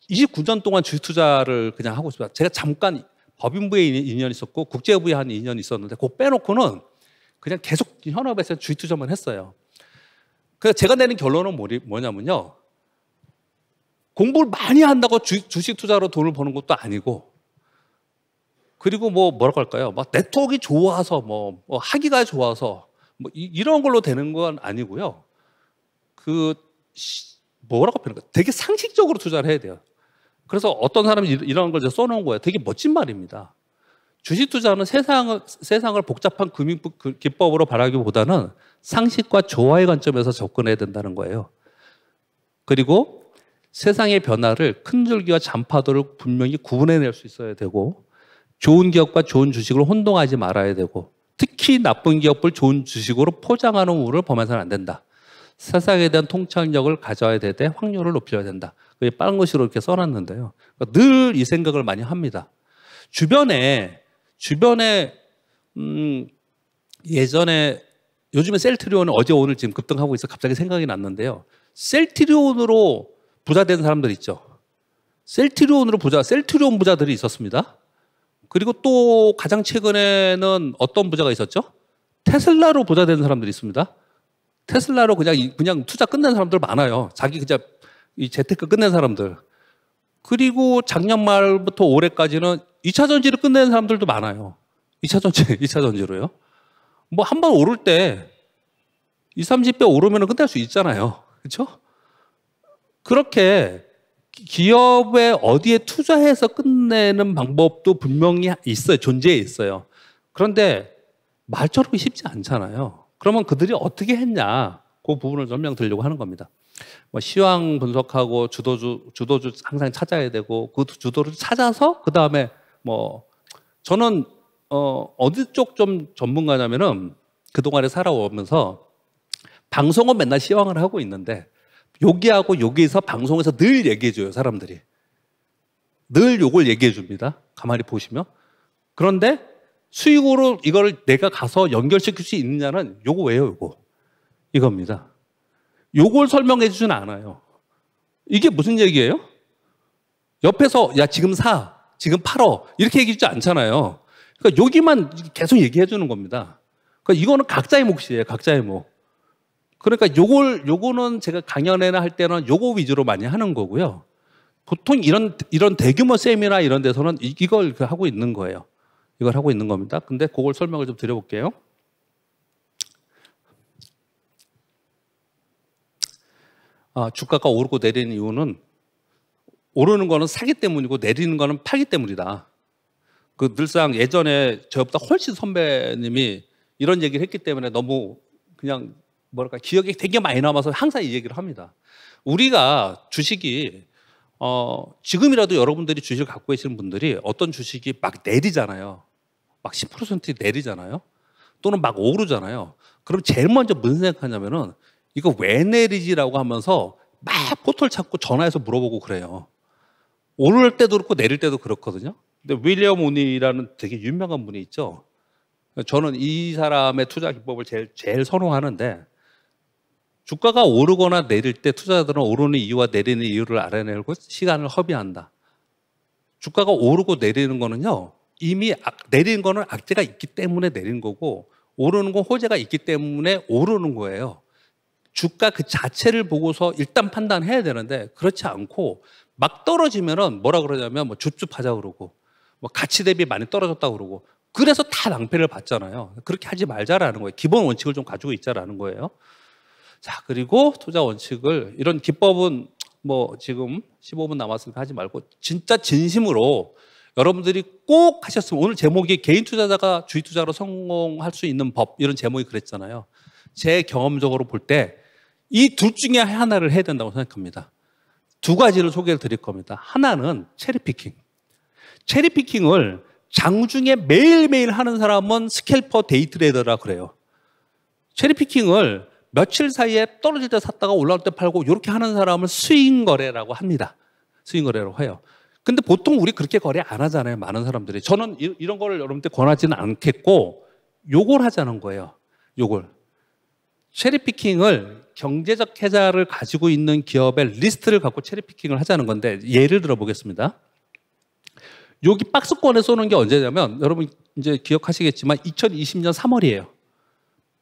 29년 동안 주식 투자를 그냥 하고 있습니다. 제가 잠깐 법인부에 2년 있었고 국제부에 한 2년 있었는데 그거 빼놓고는 그냥 계속 현업에서 주식 투자만 했어요. 그래서 제가 내는 결론은 뭐냐면요. 공부를 많이 한다고 주식 투자로 돈을 버는 것도 아니고 그리고 뭐라고 할까요? 막 네트워크가 좋아서 뭐 하기가 좋아서 뭐 이런 걸로 되는 건 아니고요. 뭐라고 표현할까? 되게 상식적으로 투자를 해야 돼요. 그래서 어떤 사람이 이런 걸 써놓은 거예요. 되게 멋진 말입니다. 주식 투자는 세상을 복잡한 금융 기법으로 바라기보다는 상식과 조화의 관점에서 접근해야 된다는 거예요. 그리고 세상의 변화를 큰 줄기와 잔파도를 분명히 구분해낼 수 있어야 되고 좋은 기업과 좋은 주식을 혼동하지 말아야 되고 특히 나쁜 기업을 좋은 주식으로 포장하는 우를 범해서는 안 된다. 세상에 대한 통찰력을 가져야 되되 확률을 높여야 된다. 그게 빠른 것으로 이렇게 써놨는데요. 늘 이 생각을 많이 합니다. 주변에 예전에 요즘에 셀트리온은 어제 오늘 지금 급등하고 있어 갑자기 생각이 났는데요. 셀트리온으로 부자 된 사람들 있죠. 셀트리온 부자들이 있었습니다. 그리고 또 가장 최근에는 어떤 부자가 있었죠? 테슬라로 부자 된 사람들이 있습니다. 테슬라로 그냥 투자 끝낸 사람들 많아요. 자기 그냥 이 재테크 끝낸 사람들. 그리고 작년 말부터 올해까지는 2차 전지를 끝낸 사람들도 많아요. 2차 전지로요. 뭐 한 번 오를 때 20, 30배 오르면 끝낼 수 있잖아요. 그렇죠? 그렇게 기업에 어디에 투자해서 끝내는 방법도 분명히 있어요. 존재해 있어요. 그런데 말처럼 쉽지 않잖아요. 그러면 그들이 어떻게 했냐? 그 부분을 설명드리려고 하는 겁니다. 뭐 시황 분석하고 주도주 항상 찾아야 되고 그 주도를 찾아서 그 다음에 뭐 저는 어디 쪽 좀 전문가냐면은 그 동안에 살아오면서 방송은 맨날 시황을 하고 있는데 여기하고 여기에서 방송에서 늘 얘기해줘요 사람들이. 늘 요걸 얘기해줍니다. 가만히 보시면. 그런데 수익으로 이걸 내가 가서 연결시킬 수 있느냐는 요거 왜요 요거. 이겁니다. 요걸 설명해 주진 않아요. 이게 무슨 얘기예요? 옆에서 야 지금 사, 지금 팔어 이렇게 얘기해 주지 않잖아요. 그러니까 여기만 계속 얘기해 주는 겁니다. 그러니까 이거는 각자의 몫이에요. 각자의 몫. 그러니까 요거는 제가 강연회나 할 때는 요거 위주로 많이 하는 거고요. 보통 이런 대규모 세미나 이런 데서는 이걸 하고 있는 거예요. 이걸 하고 있는 겁니다. 근데 그걸 설명을 좀 드려볼게요. 주가가 오르고 내리는 이유는 오르는 거는 사기 때문이고 내리는 거는 팔기 때문이다. 그 늘상 예전에 저보다 훨씬 선배님이 이런 얘기를 했기 때문에 너무 그냥 뭐랄까 기억이 되게 많이 남아서 항상 이 얘기를 합니다. 우리가 주식이 지금이라도 여러분들이 주식을 갖고 계시는 분들이 어떤 주식이 막 내리잖아요. 막 10% 내리잖아요. 또는 막 오르잖아요. 그럼 제일 먼저 무슨 생각하냐면은 이거 왜 내리지라고 하면서 막 포털 찾고 전화해서 물어보고 그래요. 오를 때도 그렇고 내릴 때도 그렇거든요. 근데 윌리엄 오니라는 되게 유명한 분이 있죠. 저는 이 사람의 투자 기법을 제일 선호하는데 주가가 오르거나 내릴 때 투자자들은 오르는 이유와 내리는 이유를 알아내고 시간을 허비한다. 주가가 오르고 내리는 거는요. 이미 내리는 거는 악재가 있기 때문에 내린 거고 오르는 건 호재가 있기 때문에 오르는 거예요. 주가 그 자체를 보고서 일단 판단해야 되는데 그렇지 않고 막 떨어지면은 뭐라 그러냐면 뭐 줍줍하자 그러고 뭐 가치 대비 많이 떨어졌다 그러고 그래서 다 낭패를 봤잖아요. 그렇게 하지 말자라는 거예요. 기본 원칙을 좀 가지고 있자라는 거예요. 자, 그리고 투자 원칙을 이런 기법은 뭐 지금 15분 남았으니까 하지 말고 진짜 진심으로 여러분들이 꼭 하셨으면 오늘 제목이 개인 투자자가 주식 투자로 성공할 수 있는 법 이런 제목이 그랬잖아요. 제 경험적으로 볼 때 이 둘 중에 하나를 해야 된다고 생각합니다. 두 가지를 소개를 드릴 겁니다. 하나는 체리피킹. 체리피킹을 장중에 매일매일 하는 사람은 스캘퍼 데이트레이더라 그래요. 체리피킹을 며칠 사이에 떨어질 때 샀다가 올라올 때 팔고 이렇게 하는 사람을 스윙 거래라고 합니다. 스윙 거래라고 해요. 근데 보통 우리 그렇게 거래 안 하잖아요. 많은 사람들이. 저는 이런 거를 여러분들 권하지는 않겠고 요걸 하자는 거예요. 요걸. 체리피킹을 경제적 계좌를 가지고 있는 기업의 리스트를 갖고 체리피킹을 하자는 건데 예를 들어 보겠습니다. 여기 박스권에 쏘는 게 언제냐면 여러분 이제 기억하시겠지만 2020년 3월이에요.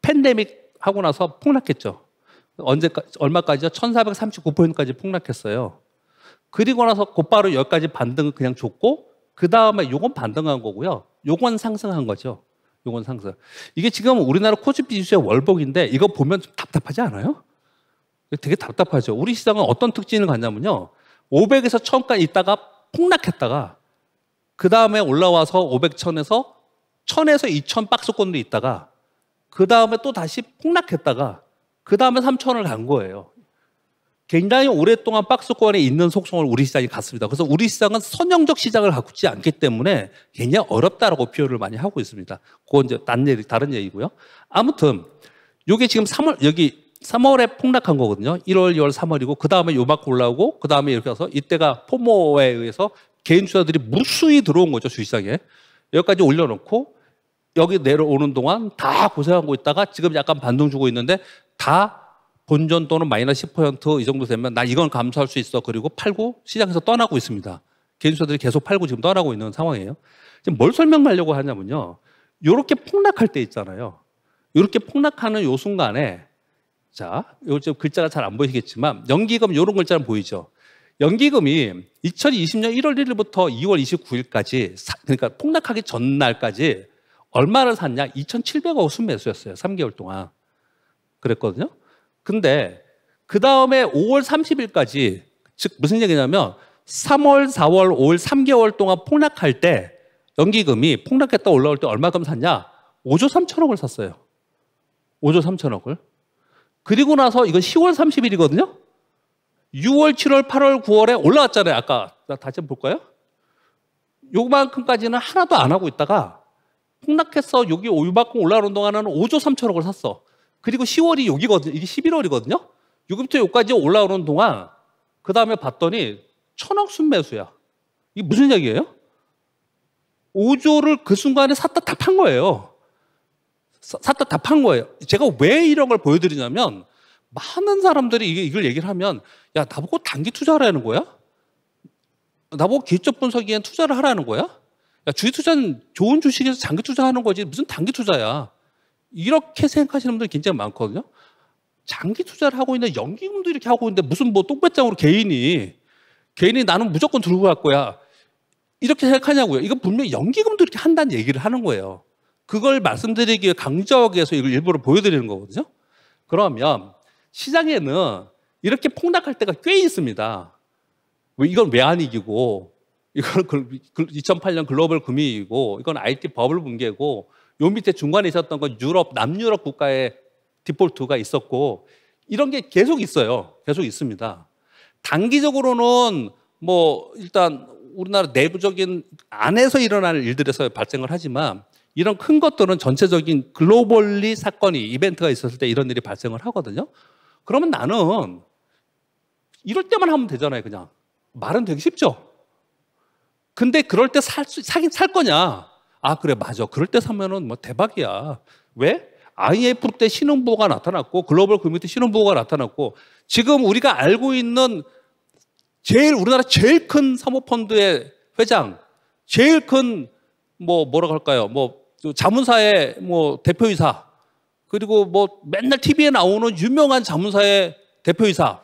팬데믹 하고 나서 폭락했죠. 얼마까지요? 1439포인트까지 폭락했어요. 그리고 나서 곧바로 여기까지 반등을 그냥 줬고 그 다음에 요건 반등한 거고요. 요건 상승한 거죠. 요건 상승. 이게 지금 우리나라 코스피 지수의 월복인데 이거 보면 좀 답답하지 않아요? 되게 답답하죠. 우리 시장은 어떤 특징을 갖냐면요. 500에서 1000까지 있다가 폭락했다가 그 다음에 올라와서 500, 1000에서 1000에서 2000 박스권도 있다가 그 다음에 또 다시 폭락했다가 그 다음에 3000을 간 거예요. 굉장히 오랫동안 박스권에 있는 속성을 우리 시장이 갖습니다. 그래서 우리 시장은 선형적 시장을 갖지 않기 때문에 굉장히 어렵다라고 표현을 많이 하고 있습니다. 그건 이제 다른 얘기고요. 아무튼 이게 지금 3월에 폭락한 거거든요. 1월, 2월, 3월이고 그 다음에 요만큼 올라오고 그 다음에 이렇게 해서 이때가 포모에 의해서 개인 투자들이 무수히 들어온 거죠. 주식시장에. 여기까지 올려놓고 여기 내려오는 동안 다 고생하고 있다가 지금 약간 반등 주고 있는데 다 본전 또는 마이너스 10%이 정도 되면 나 이건 감수할 수 있어. 그리고 팔고 시장에서 떠나고 있습니다. 개인 투자들이 계속 팔고 지금 떠나고 있는 상황이에요. 지금 뭘 설명하려고 하냐면요. 이렇게 폭락할 때 있잖아요. 이렇게 폭락하는 요 순간에 자, 요 글자가 잘 안 보이시겠지만 연기금 이런 글자는 보이죠. 연기금이 2020년 1월 1일부터 2월 29일까지 그러니까 폭락하기 전날까지 얼마를 샀냐? 2,700억 순매수였어요. 3개월 동안. 그랬거든요. 근데 그 다음에 5월 30일까지 즉 무슨 얘기냐면 3월, 4월, 5월 3개월 동안 폭락할 때 연기금이 폭락했다 올라올 때 얼마큼 샀냐? 5조 3천억을 샀어요. 5조 3천억을. 그리고 나서 이건 10월 30일이거든요. 6월, 7월, 8월, 9월에 올라왔잖아요. 아까 다시 한번 볼까요? 요만큼까지는 하나도 안 하고 있다가 폭락해서 여기 요만큼 올라오는 동안은 5조 3천억을 샀어. 그리고 10월이 여기거든요. 이게 11월이거든요. 여기부터 여기까지 올라오는 동안 그 다음에 봤더니 1000억 순매수야. 이게 무슨 얘기예요? 5조를 그 순간에 샀다 다 판 거예요. 샀다 다 판 거예요. 제가 왜 이런 걸 보여드리냐면 많은 사람들이 이걸 얘기를 하면 야 나보고 단기 투자하라는 거야? 나보고 기술적 분석위엔 투자를 하라는 거야? 야 주식 투자는 좋은 주식에서 장기 투자하는 거지 무슨 단기 투자야. 이렇게 생각하시는 분들이 굉장히 많거든요. 장기 투자를 하고 있는데 연기금도 이렇게 하고 있는데 무슨 뭐 똥배짱으로 개인이 나는 무조건 들고 갈 거야. 이렇게 생각하냐고요. 이건 분명히 연기금도 이렇게 한다는 얘기를 하는 거예요. 그걸 말씀드리기 위해 강조하기 위해서 이걸 일부러 보여드리는 거거든요. 그러면 시장에는 이렇게 폭락할 때가 꽤 있습니다. 이건 왜 안 이기고 이건 2008년 글로벌 금융위기고 이건 IT 버블 붕괴고 요 밑에 중간에 있었던 건 남유럽 국가의 디폴트가 있었고 이런 게 계속 있어요. 계속 있습니다. 단기적으로는 뭐 일단 우리나라 내부적인 안에서 일어나는 일들에서 발생을 하지만 이런 큰 것들은 전체적인 글로벌리 사건이 이벤트가 있었을 때 이런 일이 발생을 하거든요. 그러면 나는 이럴 때만 하면 되잖아요. 그냥 말은 되게 쉽죠. 근데 그럴 때 사긴 살 거냐? 아 그래 맞아. 그럴 때 사면은 뭐 대박이야. 왜? IMF 때 신흥부호가 나타났고 글로벌 금융 때 신흥부호가 나타났고 지금 우리가 알고 있는 우리나라 제일 큰 사모펀드의 회장, 제일 큰 뭐라고 할까요? 자문사의 대표이사, 그리고 맨날 TV에 나오는 유명한 자문사의 대표이사,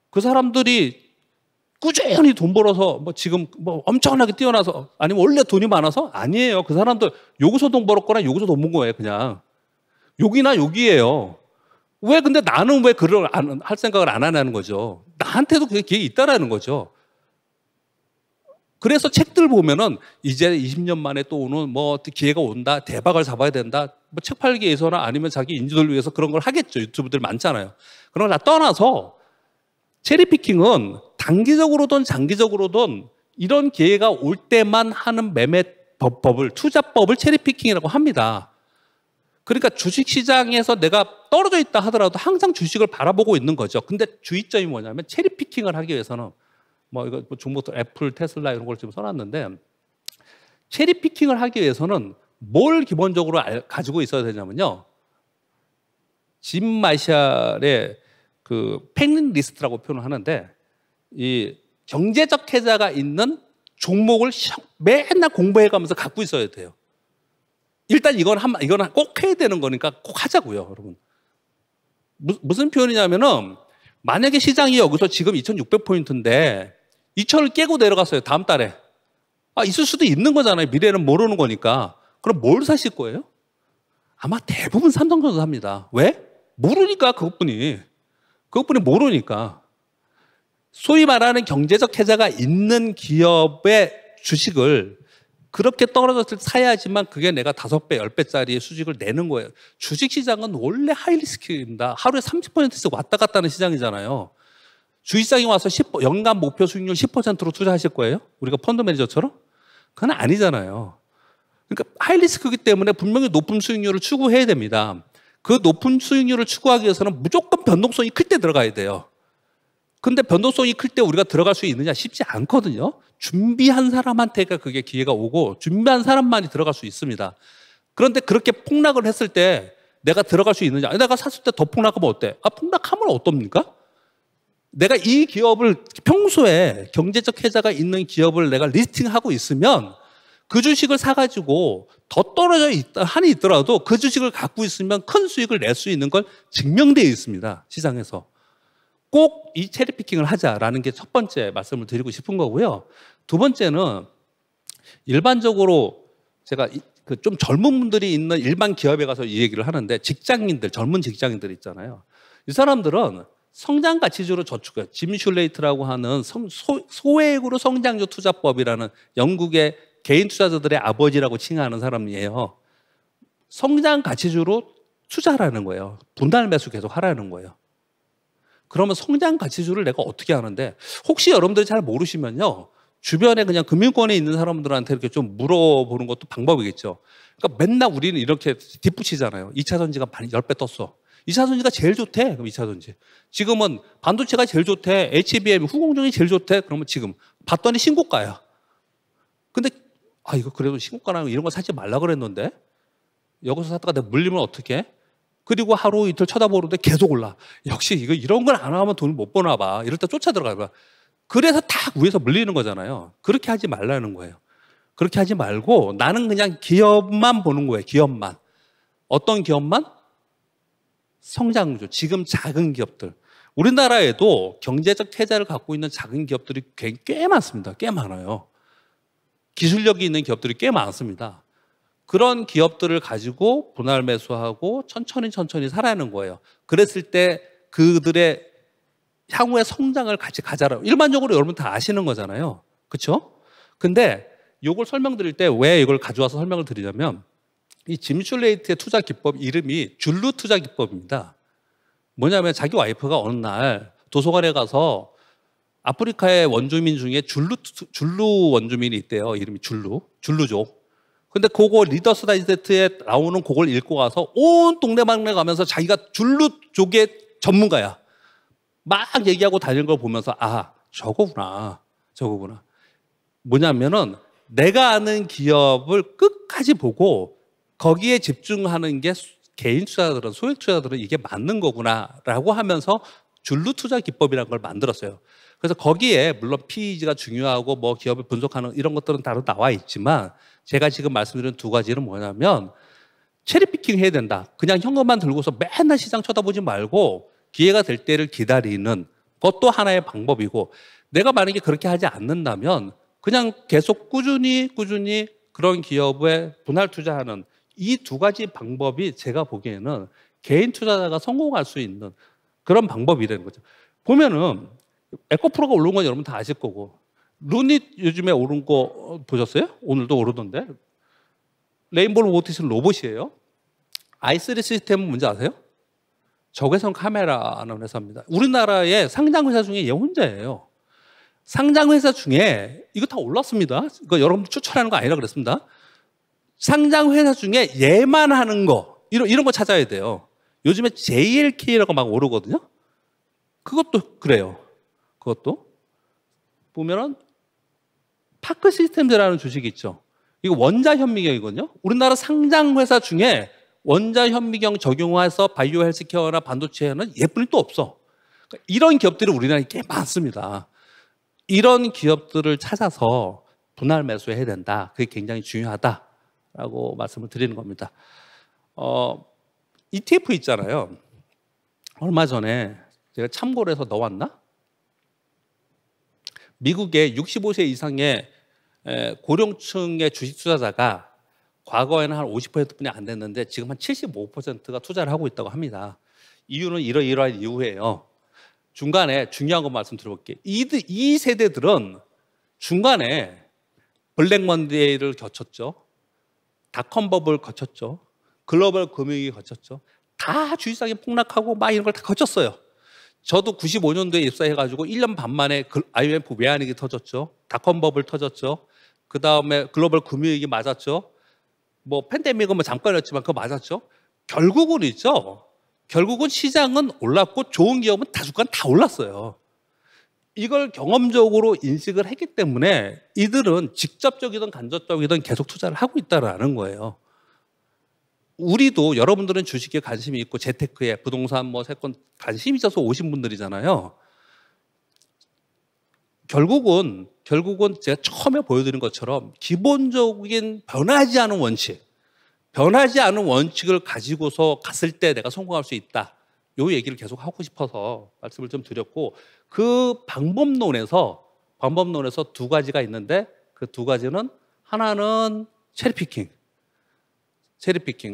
그 사람들이 꾸준히 돈 벌어서 뭐 지금 뭐 엄청나게 뛰어나서 아니면 원래 돈이 많아서 아니에요. 그 사람들 여기서 돈 벌었거나 여기서 돈 번 거예요. 그냥 여기나 여기예요. 왜 근데 나는 왜 그걸 할 생각을 안 하냐는 거죠. 나한테도 그게 기회가 있다라는 거죠. 그래서 책들 보면은 이제 20년 만에 또 오는 뭐 기회가 온다, 대박을 잡아야 된다, 뭐 책 팔기 위해서나 아니면 자기 인지도를 위해서 그런 걸 하겠죠. 유튜브들 많잖아요. 그런 걸 다 떠나서 체리피킹은 단기적으로든 장기적으로든 이런 기회가 올 때만 하는 매매 법을, 투자법을 체리피킹이라고 합니다. 그러니까 주식시장에서 내가 떨어져 있다 하더라도 항상 주식을 바라보고 있는 거죠. 근데 주의점이 뭐냐면 체리피킹을 하기 위해서는 뭐 이거 종목들 애플, 테슬라 이런 걸 지금 써놨는데 체리피킹을 하기 위해서는 뭘 기본적으로 가지고 있어야 되냐면요. 짐 마샬의 그 팩리스트라고 표현을 하는데 이 경제적 해자가 있는 종목을 맨날 공부해 가면서 갖고 있어야 돼요. 일단 이건 꼭 해야 되는 거니까 꼭 하자고요, 여러분. 무슨 표현이냐면은 만약에 시장이 여기서 지금 2600포인트인데 2000을 깨고 내려갔어요, 다음 달에. 있을 수도 있는 거잖아요. 미래는 모르는 거니까. 그럼 뭘 사실 거예요? 아마 대부분 삼성전자 삽니다. 왜? 모르니까, 그것뿐이 모르니까. 소위 말하는 경제적 해자가 있는 기업의 주식을 그렇게 떨어졌을 때 사야지만 그게 내가 5배, 10배짜리의 수익을 내는 거예요. 주식시장은 원래 하이리스크입니다. 하루에 30%씩 왔다 갔다 하는 시장이잖아요. 주식시장에 와서 연간 목표 수익률 10%로 투자하실 거예요? 우리가 펀드 매니저처럼? 그건 아니잖아요. 그러니까 하이리스크이기 때문에 분명히 높은 수익률을 추구해야 됩니다. 그 높은 수익률을 추구하기 위해서는 무조건 변동성이 클 때 들어가야 돼요. 근데 변동성이 클 때 우리가 들어갈 수 있느냐 쉽지 않거든요. 준비한 사람한테가 그게 기회가 오고 준비한 사람만이 들어갈 수 있습니다. 그런데 그렇게 폭락을 했을 때 내가 들어갈 수 있느냐. 내가 샀을 때 더 폭락하면 어때? 폭락하면 어떻습니까? 내가 이 기업을 평소에 경제적 해자가 있는 기업을 내가 리스팅하고 있으면 그 주식을 사가지고 더 떨어져 한이 있더라도 그 주식을 갖고 있으면 큰 수익을 낼 수 있는 걸 증명되어 있습니다. 시장에서. 꼭 이 체리피킹을 하자라는 게 첫 번째 말씀을 드리고 싶은 거고요. 두 번째는 일반적으로 제가 좀 젊은 분들이 있는 일반 기업에 가서 이 얘기를 하는데 직장인들, 젊은 직장인들 있잖아요. 이 사람들은 성장 가치주로 저축해요. 짐 슐레이트라고 하는 소액으로 성장주 투자법이라는 영국의 개인 투자자들의 아버지라고 칭하는 사람이에요. 성장 가치주로 투자하라는 거예요. 분할 매수 계속 하라는 거예요. 그러면 성장 가치주를 내가 어떻게 하는데 혹시 여러분들이 잘 모르시면요. 주변에 그냥 금융권에 있는 사람들한테 이렇게 좀 물어보는 것도 방법이겠죠. 그러니까 맨날 우리는 이렇게 뒷붙이잖아요. 2차 전지가 10배 떴어. 2차 전지가 제일 좋대. 그럼 2차 전지. 지금은 반도체가 제일 좋대. HBM 후공정이 제일 좋대. 그러면 지금 봤더니 신고가야. 근데 이거 그래도 신고가라는 이런 거 사지 말라 그랬는데 여기서 샀다가 내가 물리면 어떡해? 그리고 하루 이틀 쳐다보는데 계속 올라. 역시 이런 걸 안 하면 돈을 못 버나 봐. 이럴 때 쫓아 들어가. 그래서 딱 위에서 물리는 거잖아요. 그렇게 하지 말라는 거예요. 그렇게 하지 말고 나는 그냥 기업만 보는 거예요. 기업만. 어떤 기업만? 성장주. 지금 작은 기업들. 우리나라에도 경제적 해자를 갖고 있는 작은 기업들이 꽤 많습니다. 꽤 많아요. 기술력이 있는 기업들이 꽤 많습니다. 그런 기업들을 가지고 분할 매수하고 천천히 살아내는 거예요. 그랬을 때 그들의 향후의 성장을 같이 가자라. 일반적으로 여러분 다 아시는 거잖아요. 그렇죠? 근데 이걸 설명드릴 때 왜 이걸 가져와서 설명을 드리냐면 이 짐 슐레이트의 투자 기법 이름이 줄루 투자 기법입니다. 뭐냐면 자기 와이프가 어느 날 도서관에 가서 아프리카의 원주민 중에 줄루 원주민이 있대요. 이름이 줄루족. 근데 그거 리더스 다이제스트에 나오는 그걸 읽고 가서 온 동네방네 가면서 자기가 줄루족의 전문가야. 막 얘기하고 다니는 걸 보면서 저거구나. 뭐냐면은 내가 아는 기업을 끝까지 보고 거기에 집중하는 게 개인 투자자들은, 소액 투자자들은 이게 맞는 거구나라고 하면서 줄루 투자 기법이라는 걸 만들었어요. 그래서 거기에 물론 PE가 중요하고 뭐 기업을 분석하는 이런 것들은 따로 나와 있지만 제가 지금 말씀드린 두 가지는 뭐냐면 체리피킹 해야 된다. 그냥 현금만 들고서 맨날 시장 쳐다보지 말고 기회가 될 때를 기다리는 것도 하나의 방법이고 내가 만약에 그렇게 하지 않는다면 그냥 계속 꾸준히 그런 기업에 분할 투자하는 이 두 가지 방법이 제가 보기에는 개인 투자자가 성공할 수 있는 그런 방법이라는 거죠. 보면은 에코프로가 오른 건 여러분 다 아실 거고, 루닛 요즘에 오른 거 보셨어요? 오늘도 오르던데. 레인보우 로보틱스는 로봇이에요. i3 시스템은 뭔지 아세요? 적외선 카메라라는 회사입니다. 우리나라의 상장 회사 중에 얘 혼자예요. 상장 회사 중에 이거 다 올랐습니다. 이거 여러분들 추천하는 거 아니라 그랬습니다. 상장 회사 중에 얘만 하는 거 이런 거 찾아야 돼요. 요즘에 JLK라고 막 오르거든요. 그것도 그래요. 그것도 보면은 파크 시스템즈라는 주식이 있죠. 이거 원자 현미경이거든요. 우리나라 상장 회사 중에 원자 현미경 적용해서 바이오 헬스케어나 반도체에는 얘뿐이 또 없어. 그러니까 이런 기업들이 우리나라에 꽤 많습니다. 이런 기업들을 찾아서 분할 매수해야 된다. 그게 굉장히 중요하다라고 말씀을 드리는 겁니다. ETF 있잖아요. 얼마 전에 제가 참고를 해서 넣어왔나? 미국의 65세 이상의 고령층의 주식 투자자가 과거에는 한 50%뿐이 안 됐는데 지금 한 75%가 투자를 하고 있다고 합니다. 이유는 이러이러한 이유예요. 중간에 중요한 거 말씀드려볼게요. 이 세대들은 중간에 블랙먼데이를 거쳤죠. 닷컴 버블 거쳤죠. 글로벌 금융위기 거쳤죠. 다 주식시장이 폭락하고 막 이런 걸 다 거쳤어요. 저도 95년도에 입사해가지고 1년 반 만에 IMF 외환위기 터졌죠. 닷컴 버블 터졌죠. 그 다음에 글로벌 금융위기 맞았죠. 뭐 팬데믹은 뭐 잠깐이었지만 그거 맞았죠. 결국은 있죠. 결국은 시장은 올랐고 좋은 기업은 다 주가는 다 올랐어요. 이걸 경험적으로 인식을 했기 때문에 이들은 직접적이든 간접적이든 계속 투자를 하고 있다는 거예요. 우리도 여러분들은 주식에 관심이 있고 재테크에 부동산 뭐 채권 관심이 있어서 오신 분들이잖아요. 결국은 제가 처음에 보여드린 것처럼 기본적인 변하지 않은 원칙을 가지고서 갔을 때 내가 성공할 수 있다. 이 얘기를 계속 하고 싶어서 말씀을 좀 드렸고, 그 방법론에서 두 가지가 있는데 그 두 가지는 하나는 체리피킹,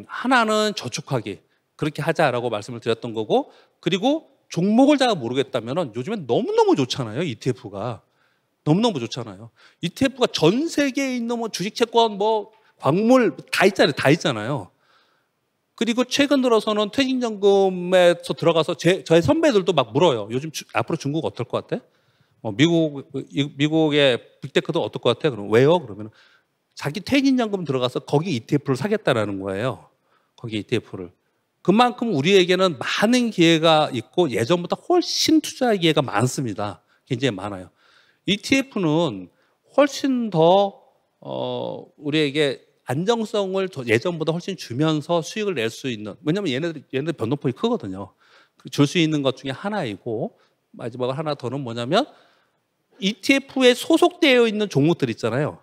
하나는 저축하기. 그렇게 하자라고 말씀을 드렸던 거고, 그리고 종목을 제가 모르겠다면 요즘엔 너무너무 좋잖아요. ETF가 너무너무 좋잖아요. ETF가 전 세계에 있는 뭐 주식, 채권, 뭐 광물 다 있잖아요. 그리고 최근 들어서는 퇴직연금에서 들어가서 저의 선배들도 막 물어요. 요즘 앞으로 중국 어떨 것 같아? 미국의 빅테크도 어떨 것 같아? 그럼 왜요? 그러면 자기 퇴직연금 들어가서 거기 ETF를 사겠다라는 거예요. 거기 ETF를. 그만큼 우리에게는 많은 기회가 있고 예전보다 훨씬 투자 기회가 많습니다. 굉장히 많아요. ETF는 훨씬 더 우리에게 안정성을 예전보다 훨씬 주면서 수익을 낼 수 있는, 왜냐하면 얘네들 변동폭이 크거든요. 줄 수 있는 것 중에 하나이고, 마지막으로 하나 더는 뭐냐면 ETF에 소속되어 있는 종목들 있잖아요.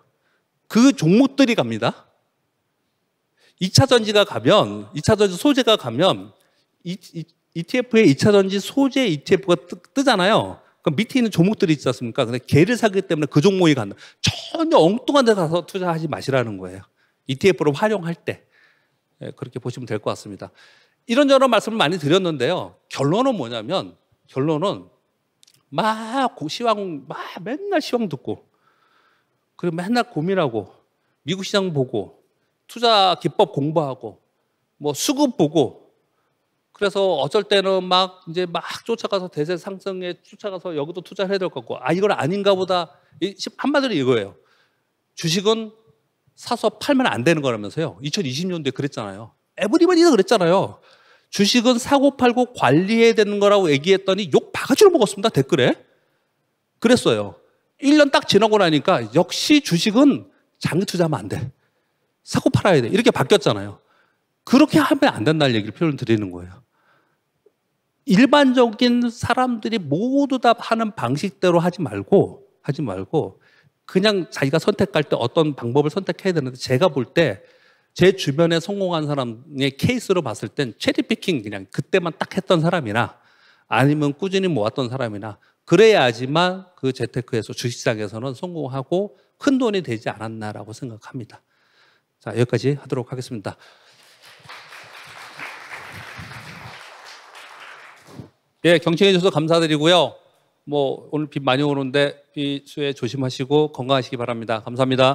그 종목들이 갑니다. 2차전지 소재가 가면 ETF에 2차전지 소재 ETF가 뜨잖아요. 그럼 밑에 있는 종목들이 있지 않습니까? 근데 걔를 사기 때문에 그 종목이 간다. 전혀 엉뚱한 데 가서 투자하지 마시라는 거예요. ETF를 활용할 때. 그렇게 보시면 될 것 같습니다. 이런저런 말씀을 많이 드렸는데요. 결론은 뭐냐면, 맨날 시황 듣고, 그리고 맨날 고민하고, 미국 시장 보고, 투자 기법 공부하고, 뭐 수급 보고, 그래서 어쩔 때는 막 쫓아가서 대세 상승에 쫓아가서 여기도 투자를 해야 될 것 같고, 이건 아닌가 보다. 한마디로 이거예요. 주식은 사서 팔면 안 되는 거라면서요. 2020년도에 그랬잖아요. 에브리바디가 그랬잖아요. 주식은 사고 팔고 관리해야 되는 거라고 얘기했더니 욕 바가지로 먹었습니다. 댓글에. 그랬어요. 1년 딱 지나고 나니까 역시 주식은 장기 투자하면 안 돼. 사고 팔아야 돼. 이렇게 바뀌었잖아요. 그렇게 하면 안 된다는 얘기를 표현 드리는 거예요. 일반적인 사람들이 모두 다 하는 방식대로 하지 말고 그냥 자기가 선택할 때 어떤 방법을 선택해야 되는데, 제가 볼 때 제 주변에 성공한 사람의 케이스로 봤을 땐 체리피킹, 그냥 그때만 딱 했던 사람이나 아니면 꾸준히 모았던 사람이나 그래야지만 그 재테크에서 주식시장에서는 성공하고 큰 돈이 되지 않았나라고 생각합니다. 자, 여기까지 하도록 하겠습니다. 예, 경청해 주셔서 감사드리고요. 오늘 비 많이 오는데 비 수해 조심하시고 건강하시기 바랍니다. 감사합니다.